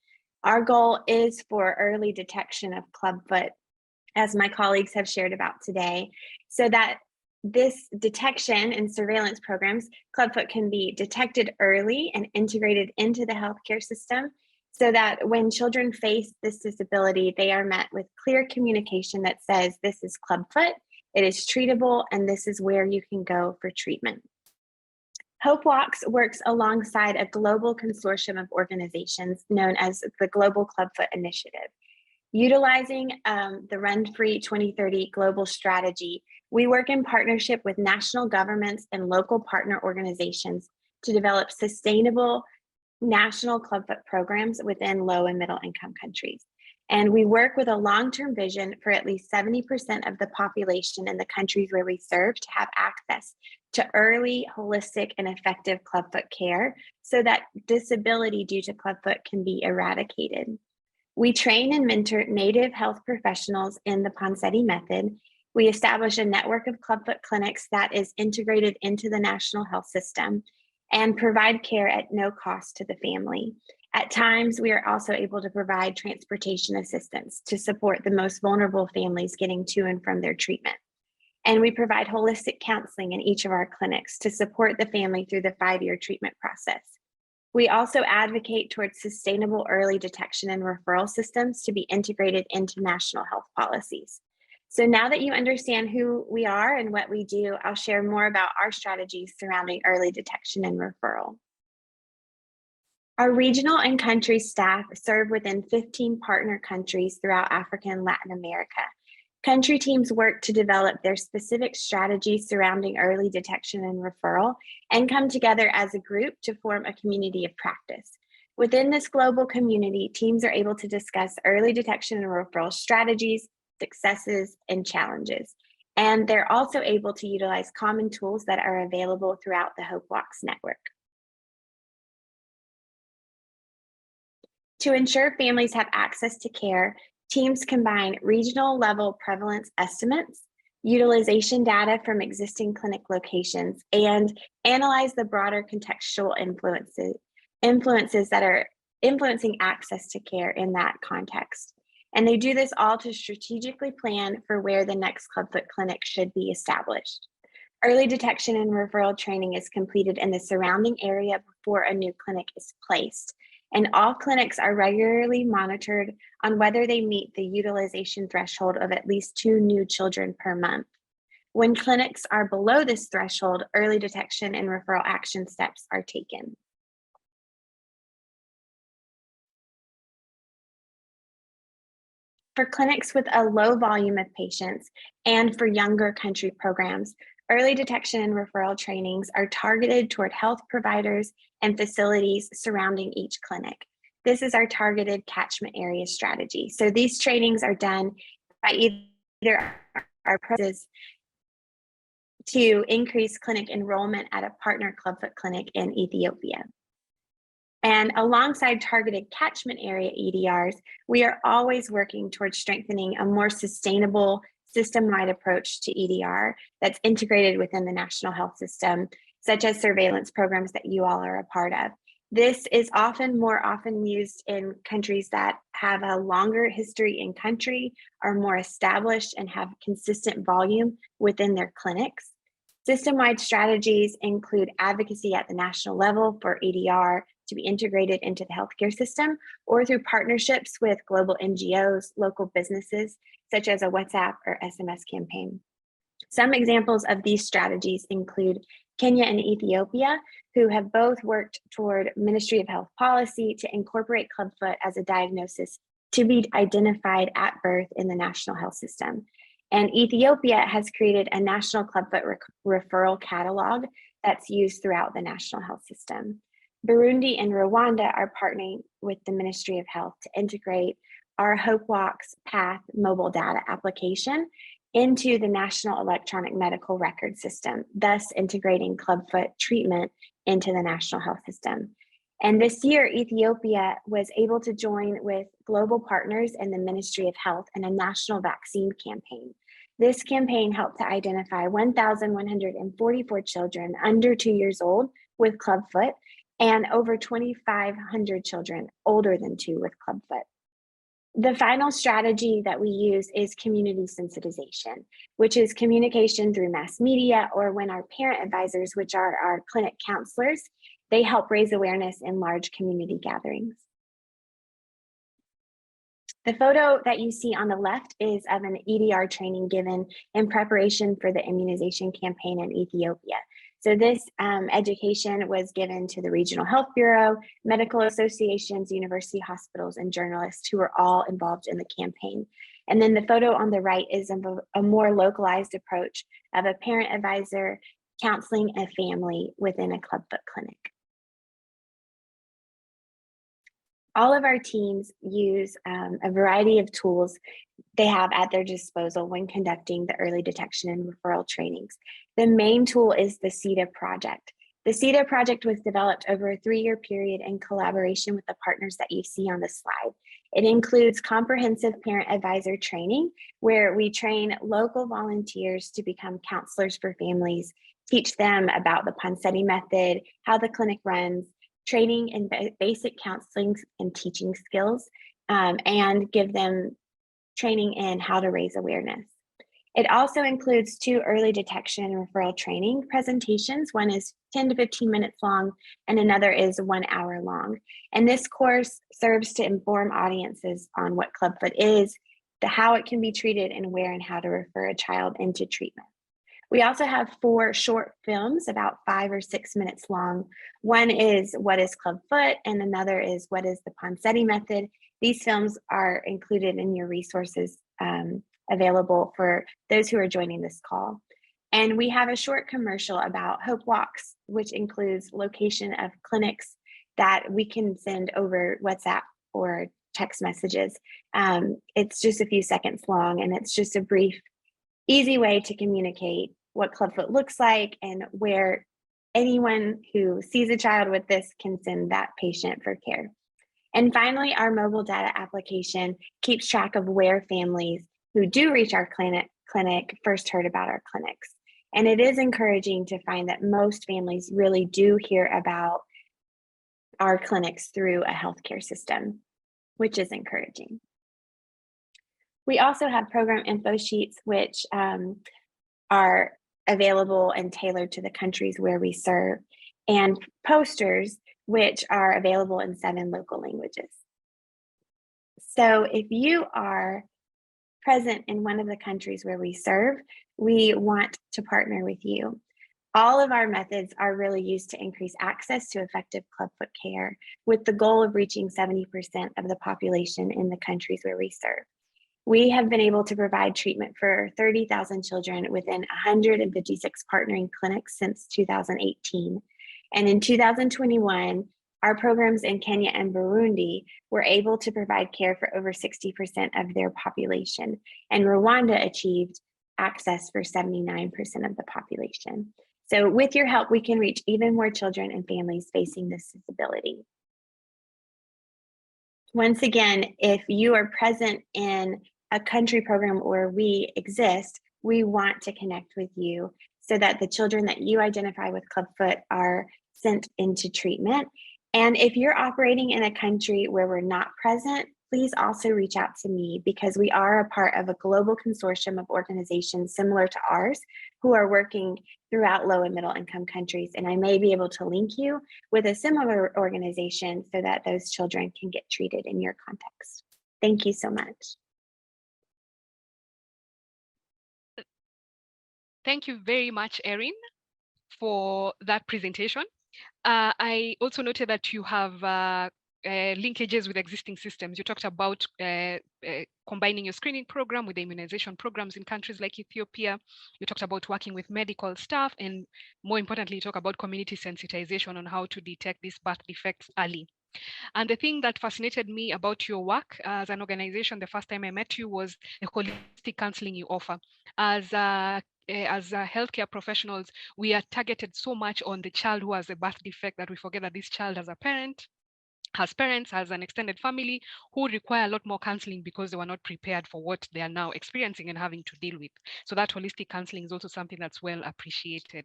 Our goal is for early detection of clubfoot, as my colleagues have shared about today, so that this detection and surveillance programs, clubfoot can be detected early and integrated into the healthcare system, so that when children face this disability, they are met with clear communication that says, this is clubfoot, it is treatable, and this is where you can go for treatment. Hope Walks works alongside a global consortium of organizations known as the Global Clubfoot Initiative. Utilizing the Run Free 2030 global strategy, we work in partnership with national governments and local partner organizations to develop sustainable national clubfoot programs within low and middle income countries. And we work with a long-term vision for at least 70% of the population in the countries where we serve to have access to early, holistic, and effective clubfoot care so that disability due to clubfoot can be eradicated. We train and mentor native health professionals in the Ponseti method. We establish a network of clubfoot clinics that is integrated into the national health system and provide care at no cost to the family. At times, we are also able to provide transportation assistance to support the most vulnerable families getting to and from their treatment. And we provide holistic counseling in each of our clinics to support the family through the 5-year treatment process. We also advocate towards sustainable early detection and referral systems to be integrated into national health policies. So now that you understand who we are and what we do, I'll share more about our strategies surrounding early detection and referral. Our regional and country staff serve within 15 partner countries throughout Africa and Latin America. Country teams work to develop their specific strategies surrounding early detection and referral and come together as a group to form a community of practice. Within this global community, teams are able to discuss early detection and referral strategies, successes, and challenges. And they're also able to utilize common tools that are available throughout the Hope Walks network. To ensure families have access to care, teams combine regional level prevalence estimates, utilization data from existing clinic locations, and analyze the broader contextual influences that are influencing access to care in that context. And they do this all to strategically plan for where the next clubfoot clinic should be established. Early detection and referral training is completed in the surrounding area before a new clinic is placed. And all clinics are regularly monitored on whether they meet the utilization threshold of at least 2 new children per month. When clinics are below this threshold, early detection and referral action steps are taken. For clinics with a low volume of patients and for younger country programs, early detection and referral trainings are targeted toward health providers and facilities surrounding each clinic. This is our targeted catchment area strategy. So these trainings are done by either our processes to increase clinic enrollment at a partner Clubfoot clinic in Ethiopia. And alongside targeted catchment area EDRs, we are always working towards strengthening a more sustainable system-wide approach to EDR that's integrated within the national health system, such as surveillance programs that you all are a part of. This is more often used in countries that have a longer history in country, are more established, and have consistent volume within their clinics. System-wide strategies include advocacy at the national level for EDR to be integrated into the healthcare system, or through partnerships with global NGOs, local businesses, such as a WhatsApp or SMS campaign. Some examples of these strategies include Kenya and Ethiopia, who have both worked toward Ministry of Health policy to incorporate Clubfoot as a diagnosis to be identified at birth in the national health system. And Ethiopia has created a national Clubfoot referral catalog that's used throughout the national health system. Burundi and Rwanda are partnering with the Ministry of Health to integrate our HopeWalks Path mobile data application into the National Electronic Medical Record System, thus integrating Clubfoot treatment into the national health system. And this year, Ethiopia was able to join with global partners in the Ministry of Health in a national vaccine campaign. This campaign helped to identify 1,144 children under 2 years old with Clubfoot and over 2,500 children older than 2 with Clubfoot. The final strategy that we use is community sensitization, which is communication through mass media, or when our parent advisors, which are our clinic counselors, they help raise awareness in large community gatherings. The photo that you see on the left is of an EDR training given in preparation for the immunization campaign in Ethiopia. So this education was given to the Regional Health Bureau, medical associations, university hospitals, and journalists who were all involved in the campaign. And then the photo on the right is a more localized approach of a parent advisor counseling a family within a Clubfoot clinic. All of our teams use a variety of tools they have at their disposal when conducting the early detection and referral trainings. The main tool is the CEDA project. The CEDA project was developed over a 3-year period in collaboration with the partners that you see on the slide. It includes comprehensive parent advisor training, where we train local volunteers to become counselors for families, teach them about the Ponseti method, how the clinic runs, training in basic counseling and teaching skills, and give them training in how to raise awareness. It also includes 2 early detection and referral training presentations. One is 10 to 15 minutes long, and another is 1 hour long. And this course serves to inform audiences on what Clubfoot is, how it can be treated, and where and how to refer a child into treatment. We also have 4 short films, about 5 or 6 minutes long. One is What is Clubfoot, and another is What is the Ponseti method. These films are included in your resources available for those who are joining this call. And we have a short commercial about HopeWalks, which includes location of clinics that we can send over WhatsApp or text messages. It's just a few seconds long, and it's just a brief, easy way to communicate what Clubfoot looks like and where anyone who sees a child with this can send that patient for care. And finally, our mobile data application keeps track of where families who do reach our clinic first heard about our clinics. And it is encouraging to find that most families really do hear about our clinics through a healthcare system, which is encouraging. We also have program info sheets, which are available and tailored to the countries where we serve, and posters, which are available in 7 local languages. So if you are present in one of the countries where we serve, we want to partner with you. All of our methods are really used to increase access to effective Clubfoot care, with the goal of reaching 70% of the population in the countries where we serve. We have been able to provide treatment for 30,000 children within 156 partnering clinics since 2018. And in 2021, our programs in Kenya and Burundi were able to provide care for over 60% of their population. And Rwanda achieved access for 79% of the population. So with your help, we can reach even more children and families facing this disability. Once again, if you are present in a country program where we exist, we want to connect with you so that the children that you identify with Clubfoot are sent into treatment. And if you're operating in a country where we're not present, please also reach out to me, because we are a part of a global consortium of organizations similar to ours who are working throughout low and middle income countries. And I may be able to link you with a similar organization so that those children can get treated in your context. Thank you so much. Thank you very much, Erin, for that presentation. I also noted that you have linkages with existing systems. You talked about combining your screening program with the immunization programs in countries like Ethiopia. You talked about working with medical staff, and more importantly, you talk about community sensitization on how to detect these birth defects early. And the thing that fascinated me about your work as an organization the first time I met you was the holistic counseling you offer. As healthcare professionals, we are targeted so much on the child who has a birth defect that we forget that this child has parents, has an extended family who require a lot more counseling because they were not prepared for what they are now experiencing and having to deal with. So that holistic counseling is also something that's well appreciated.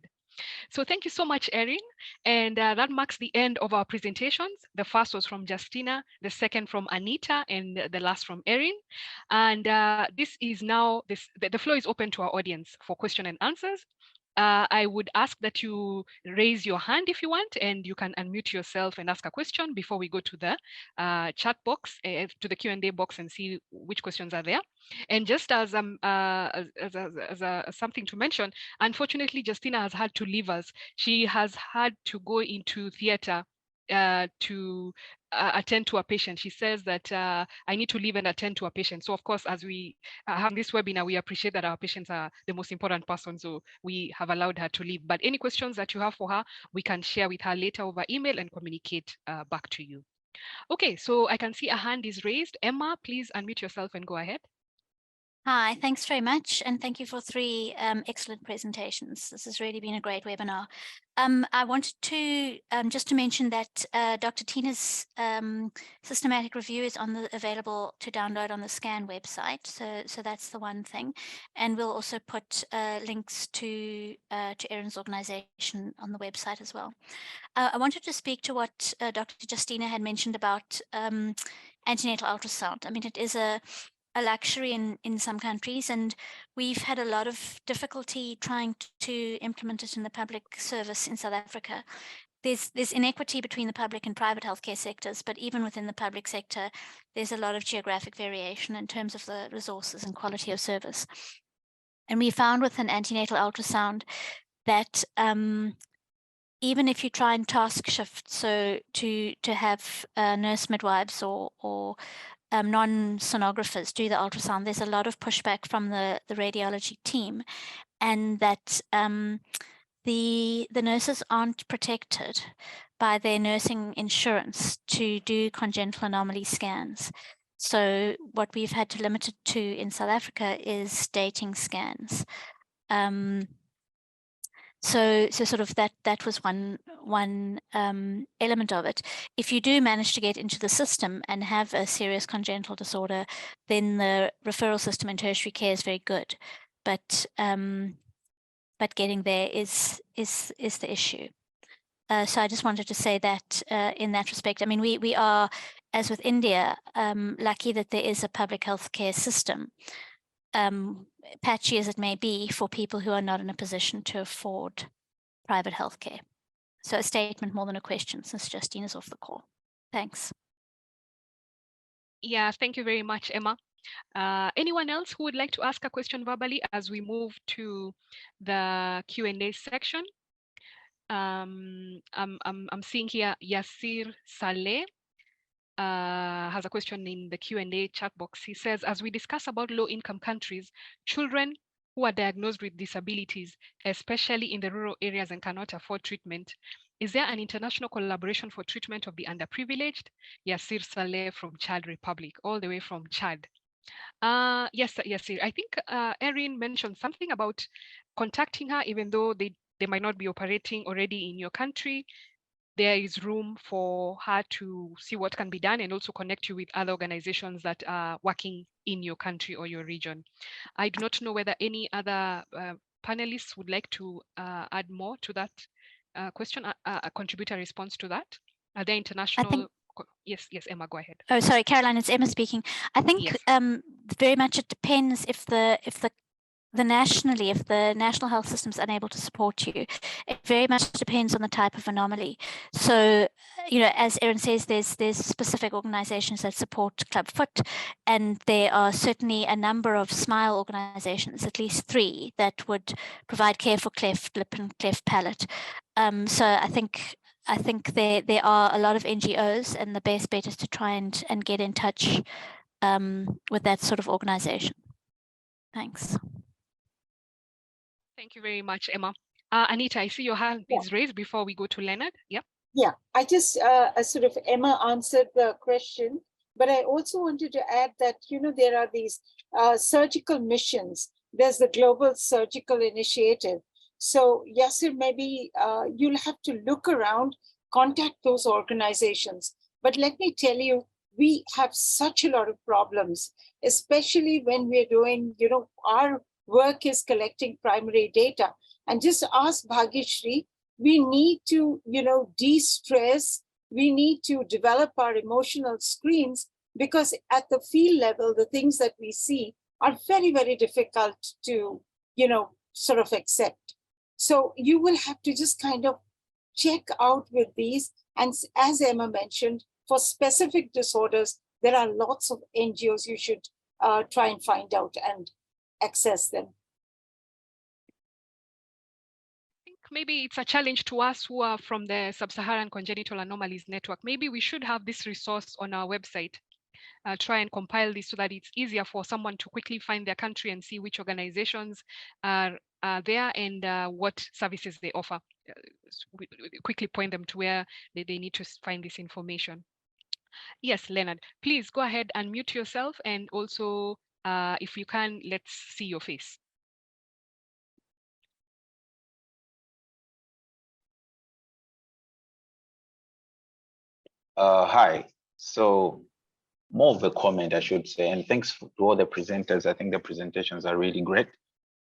So thank you so much, Erin. And that marks the end of our presentations. The first was from Justina, the second from Anita, and the last from Erin. And this is now, the floor is open to our audience for question and answers. I would ask that you raise your hand if you want, and you can unmute yourself and ask a question before we go to the chat box, to the Q&A box, and see which questions are there. And just as something to mention, unfortunately, Justina has had to leave us. She has had to go into theater to attend to a patient. She says that I need to leave and attend to a patient. So of course, as we have this webinar, we appreciate that our patients are the most important person. So we have allowed her to leave. But any questions that you have for her, we can share with her later over email and communicate back to you. Okay, so I can see a hand is raised. Emma, please unmute yourself and go ahead. Hi, thanks very much. And thank you for 3 excellent presentations. This has really been a great webinar. I wanted to just to mention that Dr. Tina's systematic review is available to download on the SCAN website. So that's the one thing. And we'll also put links to Erin's organization on the website as well. I wanted to speak to what Dr. Justina had mentioned about antenatal ultrasound. I mean, it is a luxury in some countries, and we've had a lot of difficulty trying to implement it in the public service in South Africa. There's inequity between the public and private healthcare sectors, but even within the public sector, there's a lot of geographic variation in terms of the resources and quality of service. And we found with an antenatal ultrasound that even if you try and task shift, so to have nurse midwives or non-sonographers do the ultrasound, there's a lot of pushback from the radiology team, and that the nurses aren't protected by their nursing insurance to do congenital anomaly scans. So what we've had to limit it to in South Africa is dating scans. So sort of that was one element of it. If you do manage to get into the system and have a serious congenital disorder, then the referral system in tertiary care is very good, but getting there is the issue. So I just wanted to say that in that respect, I mean, we are, as with India, lucky that there is a public healthcare system. Patchy as it may be, for people who are not in a position to afford private healthcare. So a statement more than a question, since Justina's off the call. Thanks. Yeah, thank you very much, Emma. Anyone else who would like to ask a question verbally as we move to the Q&A section? I'm seeing here Yasir Saleh. has a question in the Q&A chat box. He says, as we discuss about low-income countries, children who are diagnosed with disabilities, especially in the rural areas and cannot afford treatment, is there an international collaboration for treatment of the underprivileged? Yasir Saleh from Chad Republic, all the way from Chad. Yes, Yasir. I think Erin mentioned something about contacting her, even though they might not be operating already in your country. There is room for her to see what can be done and also connect you with other organizations that are working in your country or your region. I do not know whether any other panelists would like to add more to that question, contribute a response to that. Are there international? Yes, Emma, go ahead. Oh, sorry, Caroline, it's Emma speaking. I think Yes. Very much it depends if the national health system is unable to support you. It very much depends on the type of anomaly. So, as Erin says, there's specific organizations that support Clubfoot, and there are certainly a number of SMILE organizations, at least 3, that would provide care for cleft lip and cleft palate. So I think there are a lot of NGOs, and the best bet is to try and get in touch with that sort of organization. Thanks. Thank you very much, Emma. Anita, I see your hand is raised before we go to Leonard. Yep. Yeah, I just sort of Emma answered the question, but I also wanted to add that, there are these surgical missions. There's the Global Surgical Initiative. So Yasir, maybe you'll have to look around, contact those organizations. But let me tell you, we have such a lot of problems, especially when we're doing, our work is collecting primary data. And just ask Bhagyashree, we need to, de-stress. We need to develop our emotional screens, because at the field level, the things that we see are very, very difficult to, sort of accept. So you will have to just kind of check out with these. And as Emma mentioned, for specific disorders, there are lots of NGOs you should try and find out and access them. I think maybe it's a challenge to us who are from the Sub-Saharan Congenital Anomalies Network. Maybe we should have this resource on our website. Try and compile this so that it's easier for someone to quickly find their country and see which organizations are there and what services they offer. We quickly point them to where they need to find this information. Yes, Leonard, please go ahead and mute yourself, and also if you can, let's see your face. Hi. So more of a comment, I should say, and thanks to all the presenters. I think the presentations are really great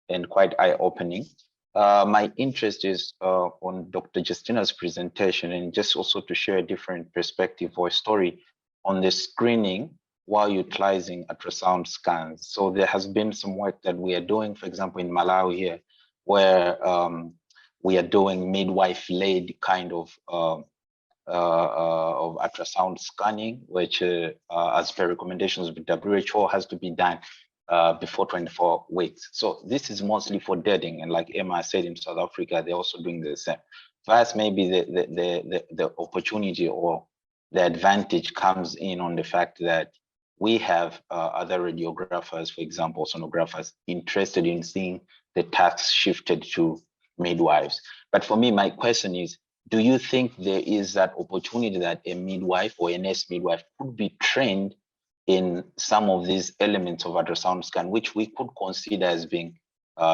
and quite eye-opening. My interest is on Dr. Justina's presentation, and just also to share a different perspective or a story on the screening while utilizing ultrasound scans. So there has been some work that we are doing, for example, in Malawi here, where we are doing midwife-led kind of ultrasound scanning, which as per recommendations of WHO has to be done before 24 weeks. So this is mostly for dating, and like Emma said, in South Africa, they're also doing the same. For us, maybe the opportunity or the advantage comes in on the fact that we have other radiographers, for example, sonographers, interested in seeing the tasks shifted to midwives. But for me, my question is, do you think there is that opportunity that a midwife or a nurse midwife could be trained in some of these elements of ultrasound scan, which we could consider as being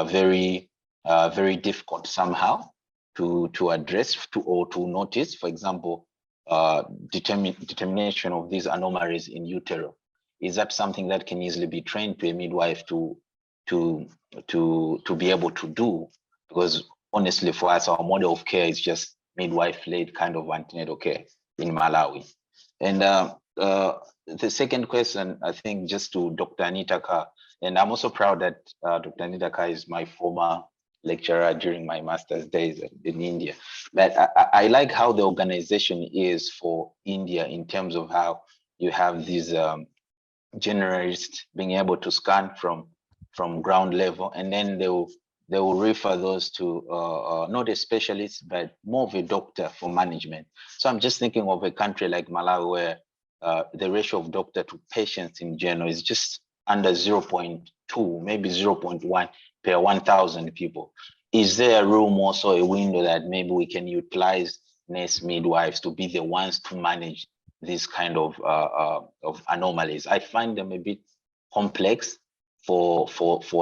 very difficult somehow to address or to notice? For example, determination of these anomalies in utero. Is that something that can easily be trained to a midwife to be able to do? Because honestly, for us, our model of care is just midwife-led kind of antenatal care in Malawi. And the second question, I think, just to Dr. Anita Kar, and I'm also proud that Dr. Anita Kar is my former lecturer during my master's days in India. But I like how the organization is for India in terms of how you have these generalists being able to scan from ground level, and then they will refer those to not a specialist, but more of a doctor for management. So I'm just thinking of a country like Malawi, where the ratio of doctor to patients in general is just under 0.2, maybe 0.1 per 1,000 people. Is there a room, also a window, that maybe we can utilize nurse midwives to be the ones to manage these kind of anomalies? I find them a bit complex for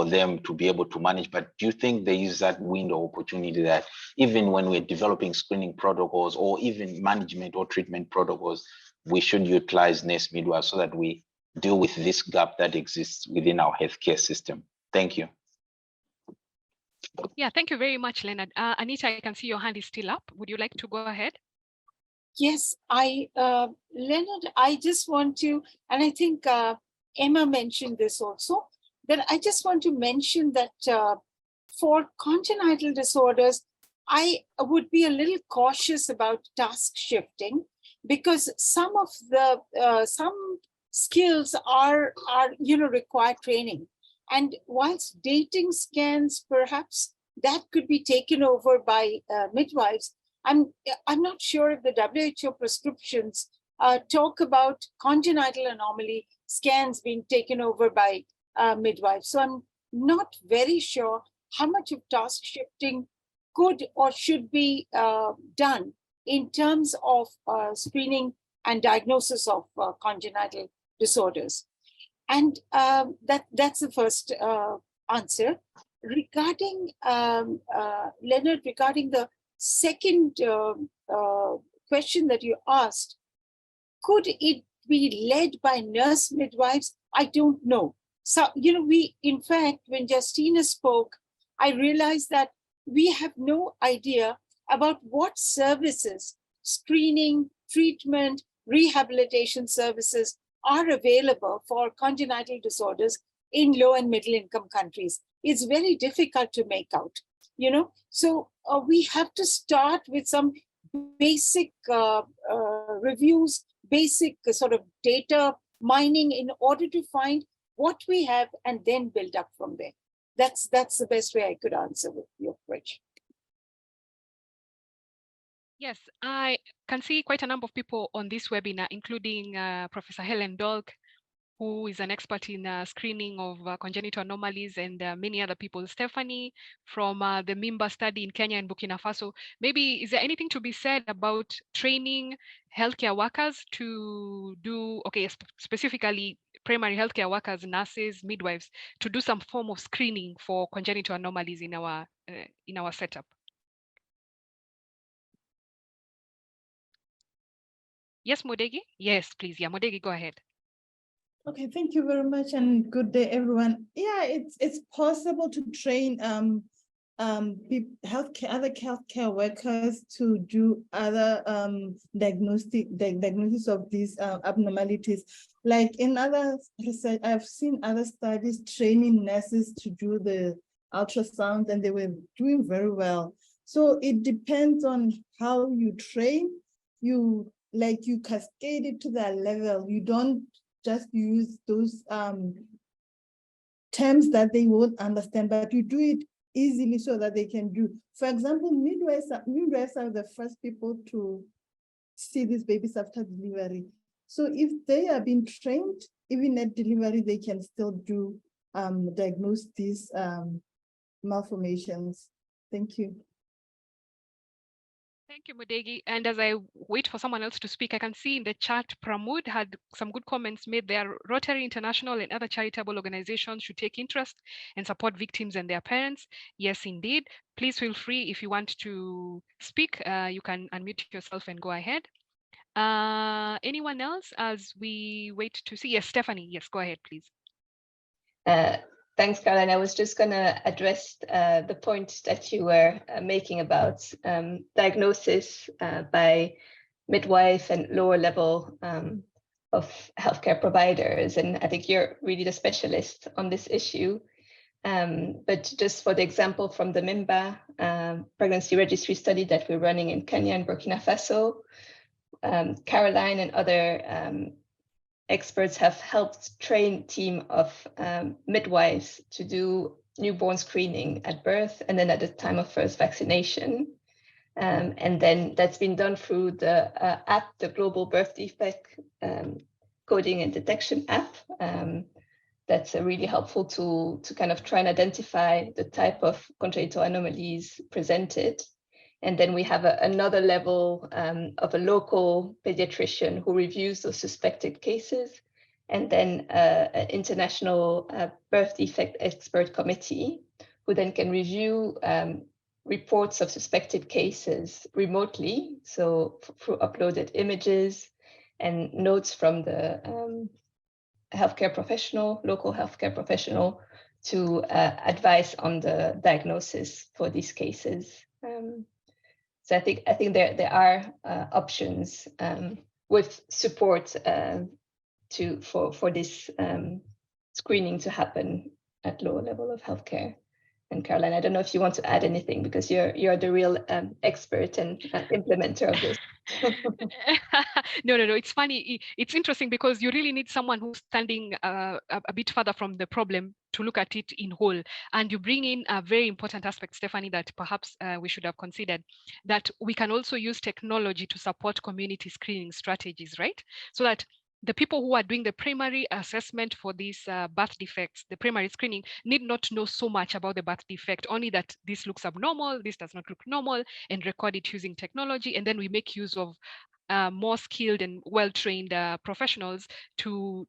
them to be able to manage, but do you think there is that window of opportunity that even when we're developing screening protocols or even management or treatment protocols, we should utilize nurse midwives so that we deal with this gap that exists within our healthcare system? Thank you. Yeah, thank you very much, Leonard. Anita, I can see your hand is still up. Would you like to go ahead? Yes, Leonard, I just want to, and I think Emma mentioned this also, that I just want to mention that for congenital disorders, I would be a little cautious about task shifting, because some of the some skills are require training, and whilst dating scans, perhaps that could be taken over by midwives. I'm not sure if the WHO prescriptions talk about congenital anomaly scans being taken over by midwives. So I'm not very sure how much of task shifting could or should be done in terms of screening and diagnosis of congenital disorders. And that's the first answer. Regarding, Leonard, regarding the second question that you asked, could it be led by nurse midwives? I don't know. So, in fact, when Justina spoke, I realized that we have no idea about what services, screening, treatment, rehabilitation services are available for congenital disorders in low and middle income countries. It's very difficult to make out, So we have to start with some basic reviews, basic sort of data mining in order to find what we have and then build up from there. That's the best way I could answer with your question. Yes, I can see quite a number of people on this webinar, including Professor Helen Dolk, who is an expert in screening of congenital anomalies, and many other people. Stephanie from the MiMBa study in Kenya and Burkina Faso. Maybe is there anything to be said about training healthcare workers to do, specifically primary healthcare workers, nurses, midwives, to do some form of screening for congenital anomalies in our setup? Yes, Modegi? Yes, please. Yeah, Modegi, go ahead. Okay, thank you very much, and good day, everyone. Yeah, it's possible to train other healthcare workers to do other diagnosis of these abnormalities. Like in other research, I've seen other studies training nurses to do the ultrasound, and they were doing very well. So it depends on how you train. You cascade it to that level. You don't just use those terms that they won't understand, but you do it easily so that they can do. For example, midwives are the first people to see these babies after delivery. So if they are being trained, even at delivery, they can still do diagnose these malformations. Thank you. Thank you, Modegi. And as I wait for someone else to speak, I can see in the chat, Pramod had some good comments made there. Rotary International and other charitable organizations should take interest and support victims and their parents. Yes, indeed. Please feel free, if you want to speak, you can unmute yourself and go ahead. Anyone else as we wait to see? Yes, Stephanie, yes, go ahead, please. Thanks, Caroline. I was just going to address the point that you were making about diagnosis by midwife and lower level of healthcare providers. And I think you're really the specialist on this issue. But just for the example from the MiMBa pregnancy registry study that we're running in Kenya and Burkina Faso, Caroline and other experts have helped train a team of midwives to do newborn screening at birth and then at the time of first vaccination. And then that's been done through the app, the Global Birth Defect Coding and Detection app. That's a really helpful tool to kind of try and identify the type of congenital anomalies presented. And then we have another level of a local pediatrician who reviews those suspected cases, and then an international birth defect expert committee who then can review reports of suspected cases remotely, so through uploaded images and notes from the healthcare professional, local healthcare professional, to advise on the diagnosis for these cases. So I think there are options with support for this screening to happen at lower level of healthcare. And Caroline, I don't know if you want to add anything, because you're the real expert and implementer of this. No, it's funny. It's interesting because you really need someone who's standing a bit further from the problem to look at it in whole. And you bring in a very important aspect, Stephanie, that perhaps we should have considered, that we can also use technology to support community screening strategies, right? So that the people who are doing the primary assessment for these birth defects, the primary screening, need not know so much about the birth defect, only that this looks abnormal, this does not look normal, and record it using technology. And then we make use of more skilled and well-trained professionals to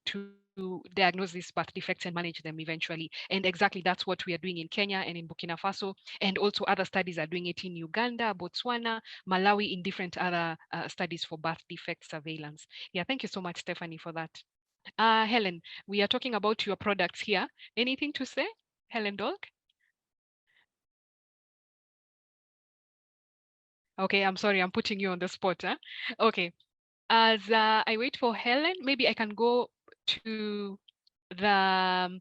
diagnose these birth defects and manage them eventually. And exactly that's what we are doing in Kenya and in Burkina Faso, and also other studies are doing it in Uganda, Botswana, Malawi, in different other studies for birth defect surveillance. Yeah, thank you so much, Stephanie, for that. Helen, we are talking about your products here. Anything to say, Helen Dolk? Okay, I'm sorry, I'm putting you on the spot. Huh? Okay, as I wait for Helen, maybe I can go to the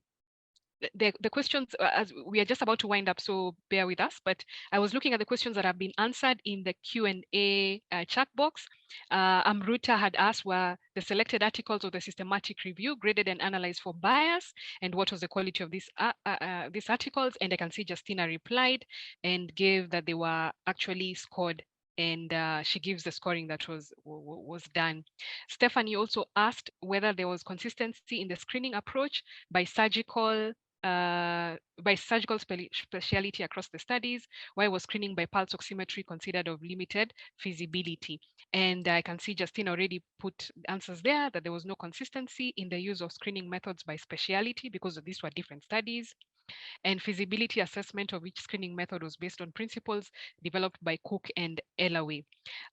questions as we are just about to wind up, so bear with us. But I was looking at the questions that have been answered in the Q&A chat box. Amruta had asked, were the selected articles of the systematic review graded and analyzed for bias, and what was the quality of these articles? And I can see Justina replied and gave that they were actually scored, and she gives the scoring that was done. Stephanie also asked whether there was consistency in the screening approach by surgical speciality across the studies. Why was screening by pulse oximetry considered of limited feasibility? And I can see Justina already put answers there, that there was no consistency in the use of screening methods by speciality because these were different studies. And feasibility assessment of each screening method was based on principles developed by Cook and Ellaway.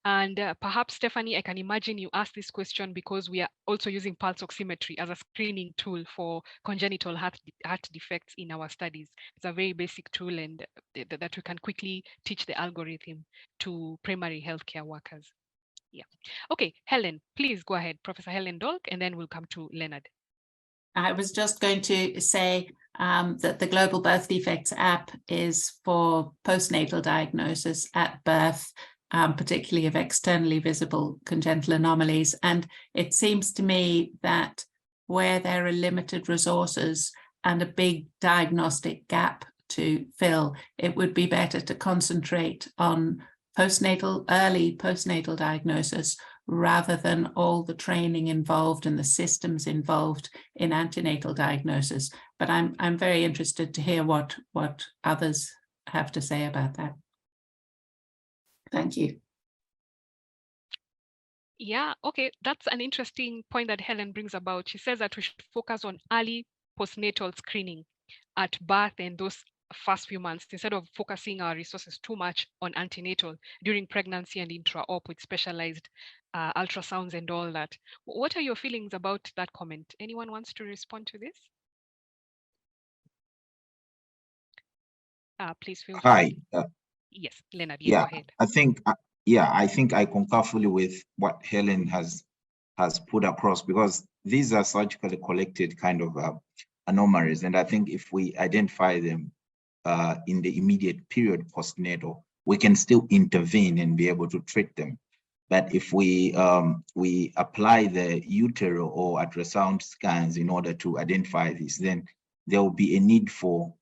And perhaps, Stephanie, I can imagine you asked this question because we are also using pulse oximetry as a screening tool for congenital heart defects in our studies. It's a very basic tool, and that we can quickly teach the algorithm to primary healthcare workers. Yeah. Okay, Helen, please go ahead, Professor Helen Dolk, and then we'll come to Leonard. I was just going to say that the Global Birth Defects app is for postnatal diagnosis at birth, particularly of externally visible congenital anomalies. And it seems to me that where there are limited resources and a big diagnostic gap to fill, it would be better to concentrate on early postnatal diagnosis, rather than all the training involved and the systems involved in antenatal diagnosis. But I'm very interested to hear what others have to say about that. Thank you. Yeah, okay, that's an interesting point that Helen brings about. She says that we should focus on early postnatal screening at birth and those first few months, instead of focusing our resources too much on antenatal during pregnancy and intra-op with specialized ultrasounds and all that. What are your feelings about that comment? Anyone wants to respond to this? Please feel free. Hi. Yes, Leonard, yeah, go ahead. I think I concur fully with what Helen has put across, because these are surgically collected kind of anomalies. And I think if we identify them in the immediate period postnatal, we can still intervene and be able to treat them. But if we apply the utero or ultrasound scans in order to identify this, then there will be a need for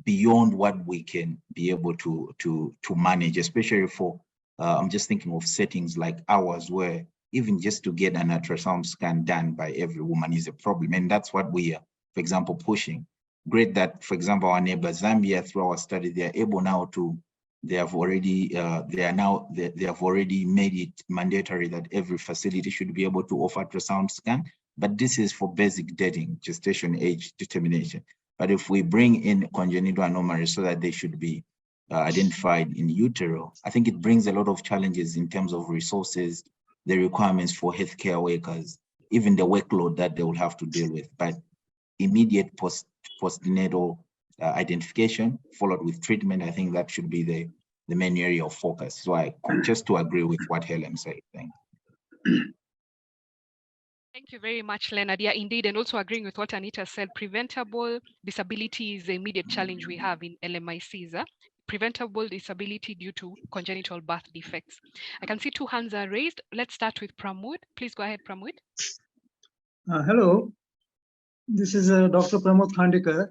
beyond what we can be able to manage, especially for I'm just thinking of settings like ours where even just to get an ultrasound scan done by every woman is a problem. And that's what we are, for example, pushing. Great that, for example, our neighbor Zambia, through our study, they are able now to, they have already made it mandatory that every facility should be able to offer ultrasound scan. But this is for basic dating, gestation age determination. But if we bring in congenital anomalies so that they should be identified in utero, I think it brings a lot of challenges in terms of resources, the requirements for healthcare workers, even the workload that they will have to deal with. But immediate postnatal identification followed with treatment, I think that should be the main area of focus. So I just to agree with what Helen said. Thank you. Thank you very much, Leonard. Yeah, indeed. And also agreeing with what Anita said, preventable disability is the immediate challenge we have in LMICs. Preventable disability due to congenital birth defects. I can see 2 hands are raised. Let's start with Pramod. Please go ahead, Pramod. Hello, this is Dr. Pramod Khandekar,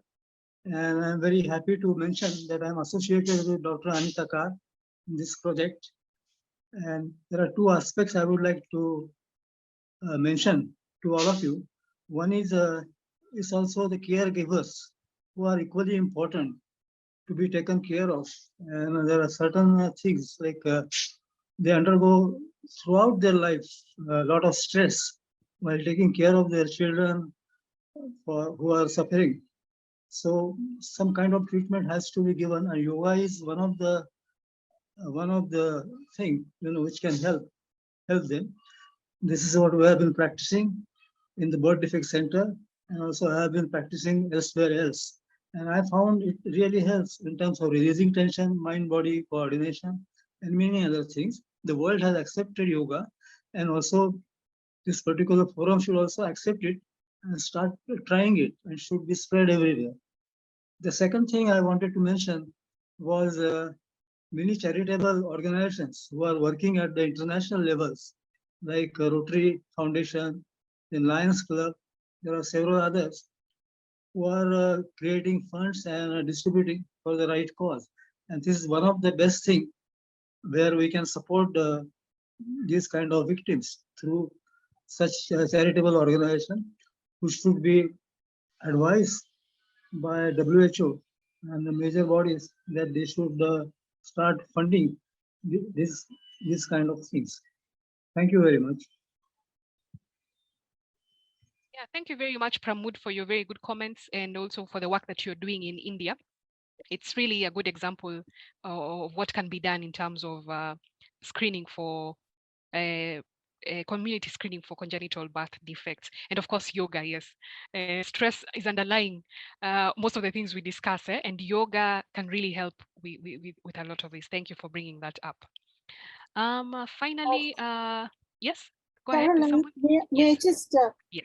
and I'm very happy to mention that I'm associated with Dr. Anita Kar in this project. And there are 2 aspects I would like to mention to all of you. One is also the caregivers who are equally important to be taken care of. And there are certain things like they undergo throughout their life a lot of stress while taking care of their children who are suffering. So some kind of treatment has to be given, and yoga is one of the thing which can help them. This is what we have been practicing in the birth defect center, and also I have been practicing elsewhere else. And I found it really helps in terms of releasing tension, mind-body coordination, and many other things. The world has accepted yoga, and also this particular forum should also accept it and start trying it, and should be spread everywhere. The second thing I wanted to mention was many charitable organizations who are working at the international levels, like Rotary Foundation, the Lions Club. There are several others who are creating funds and distributing for the right cause. And this is one of the best things where we can support these kind of victims through such charitable organization, who should be advised by WHO and the major bodies that they should start funding this kind of things. Thank you very much. Yeah, thank you very much, Pramod, for your very good comments and also for the work that you're doing in India. It's really a good example of what can be done in terms of screening for community screening for congenital birth defects. And of course, yoga, yes. Stress is underlying most of the things we discuss, and yoga can really help with a lot of this. Thank you for bringing that up. Finally, yes, go ahead. Caroline, may I just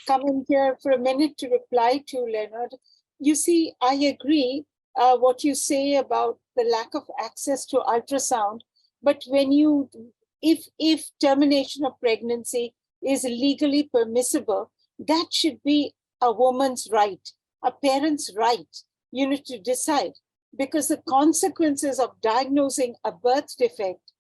come in here for a minute to reply to Leonard? You see, I agree what you say about the lack of access to ultrasound, but when you, if termination of pregnancy is legally permissible, that should be a woman's right, a parent's right, to decide, because the consequences of diagnosing a birth defect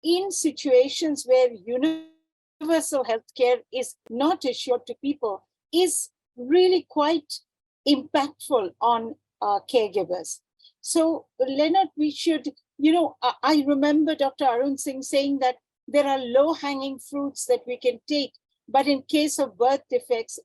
in situations where universal health care is not assured to people is really quite impactful on caregivers. So, Leonard, we should, I remember Dr. Arun Singh saying that there are low-hanging fruits that we can take, but in case of birth defects,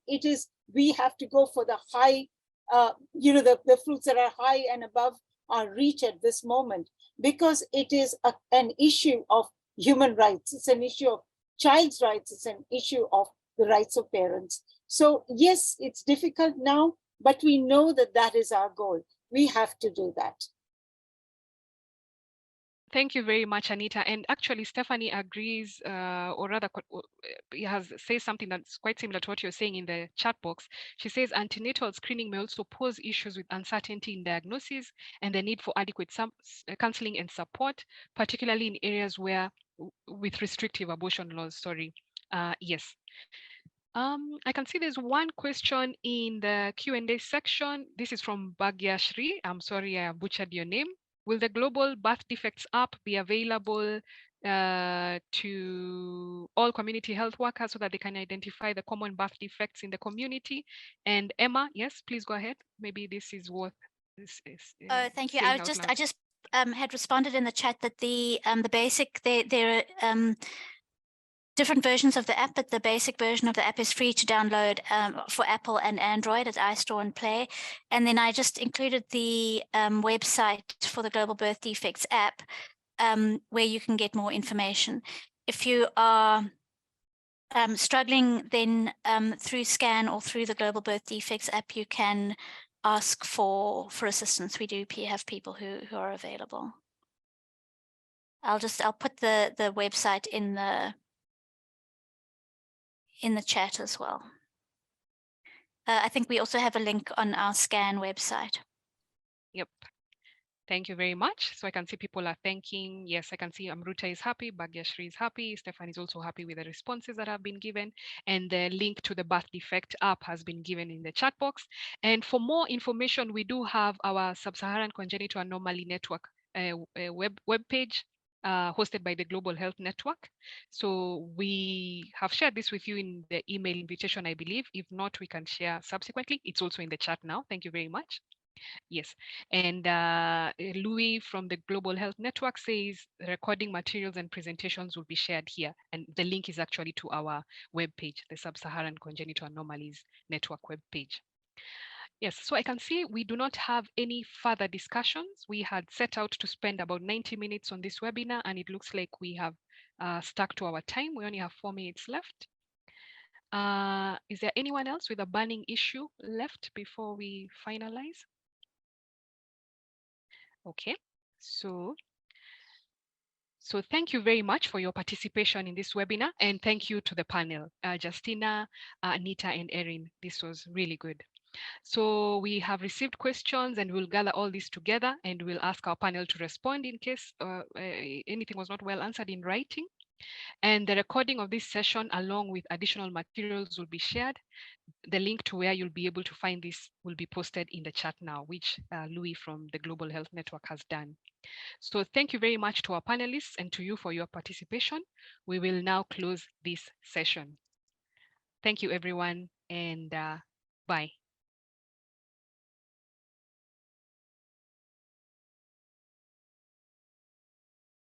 we have to go for the high, the fruits that are high and above our reach at this moment, because it is an issue of human rights. It's an issue of child's rights. It's an issue of the rights of parents. So yes, it's difficult now, but we know that that is our goal. We have to do that. Thank you very much, Anita. And actually, Stephanie agrees, or rather, says something that's quite similar to what you're saying in the chat box. She says antenatal screening may also pose issues with uncertainty in diagnosis and the need for adequate counseling and support, particularly in areas where with restrictive abortion laws. Sorry. Yes. I can see there's one question in the Q&A section. This is from Bhagya Shri. I'm sorry I butchered your name. Will the Global Birth Defects app be available to all community health workers so that they can identify the common birth defects in the community. And Emma, yes, please go ahead. Maybe this is worth this is. Oh, thank you. saying I out just loud. had responded in the chat that the basic there are different versions of the app, but the basic version of the app is free to download for Apple and Android at iStore and Play. And then I just included the website for the Global Birth Defects app, where you can get more information. If you are struggling, then through SCAN or through the Global Birth Defects app, you can ask for assistance. We do have people who are available. I'll put the website in the chat as well. I think we also have a link on our SCAN website. Yep. Thank you very much. So I can see people are thanking. Yes, I can see Amruta is happy, Bhagyashri is happy, Stefan is also happy with the responses that have been given, and the link to the birth defect app has been given in the chat box. And for more information, we do have our Sub-Saharan Congenital Anomaly Network web page hosted by the Global Health Network. So we have shared this with you in the email invitation, I believe. If not, we can share subsequently. It's also in the chat now. Thank you very much. Yes, and Louis from the Global Health Network says recording materials and presentations will be shared here. And the link is actually to our webpage, the Sub-Saharan Congenital Anomalies Network webpage. Yes, so I can see we do not have any further discussions. We had set out to spend about 90 minutes on this webinar, and it looks like we have stuck to our time. We only have 4 minutes left. Is there anyone else with a burning issue left before we finalize? Okay, so thank you very much for your participation in this webinar, and thank you to the panel, Justina, Anita, and Erin. This was really good. So we have received questions, and we'll gather all this together, and we'll ask our panel to respond in case anything was not well answered in writing. And the recording of this session, along with additional materials, will be shared. The link to where you'll be able to find this will be posted in the chat now, which Louis from the Global Health Network has done. So thank you very much to our panelists and to you for your participation. We will now close this session. Thank you, everyone, and bye.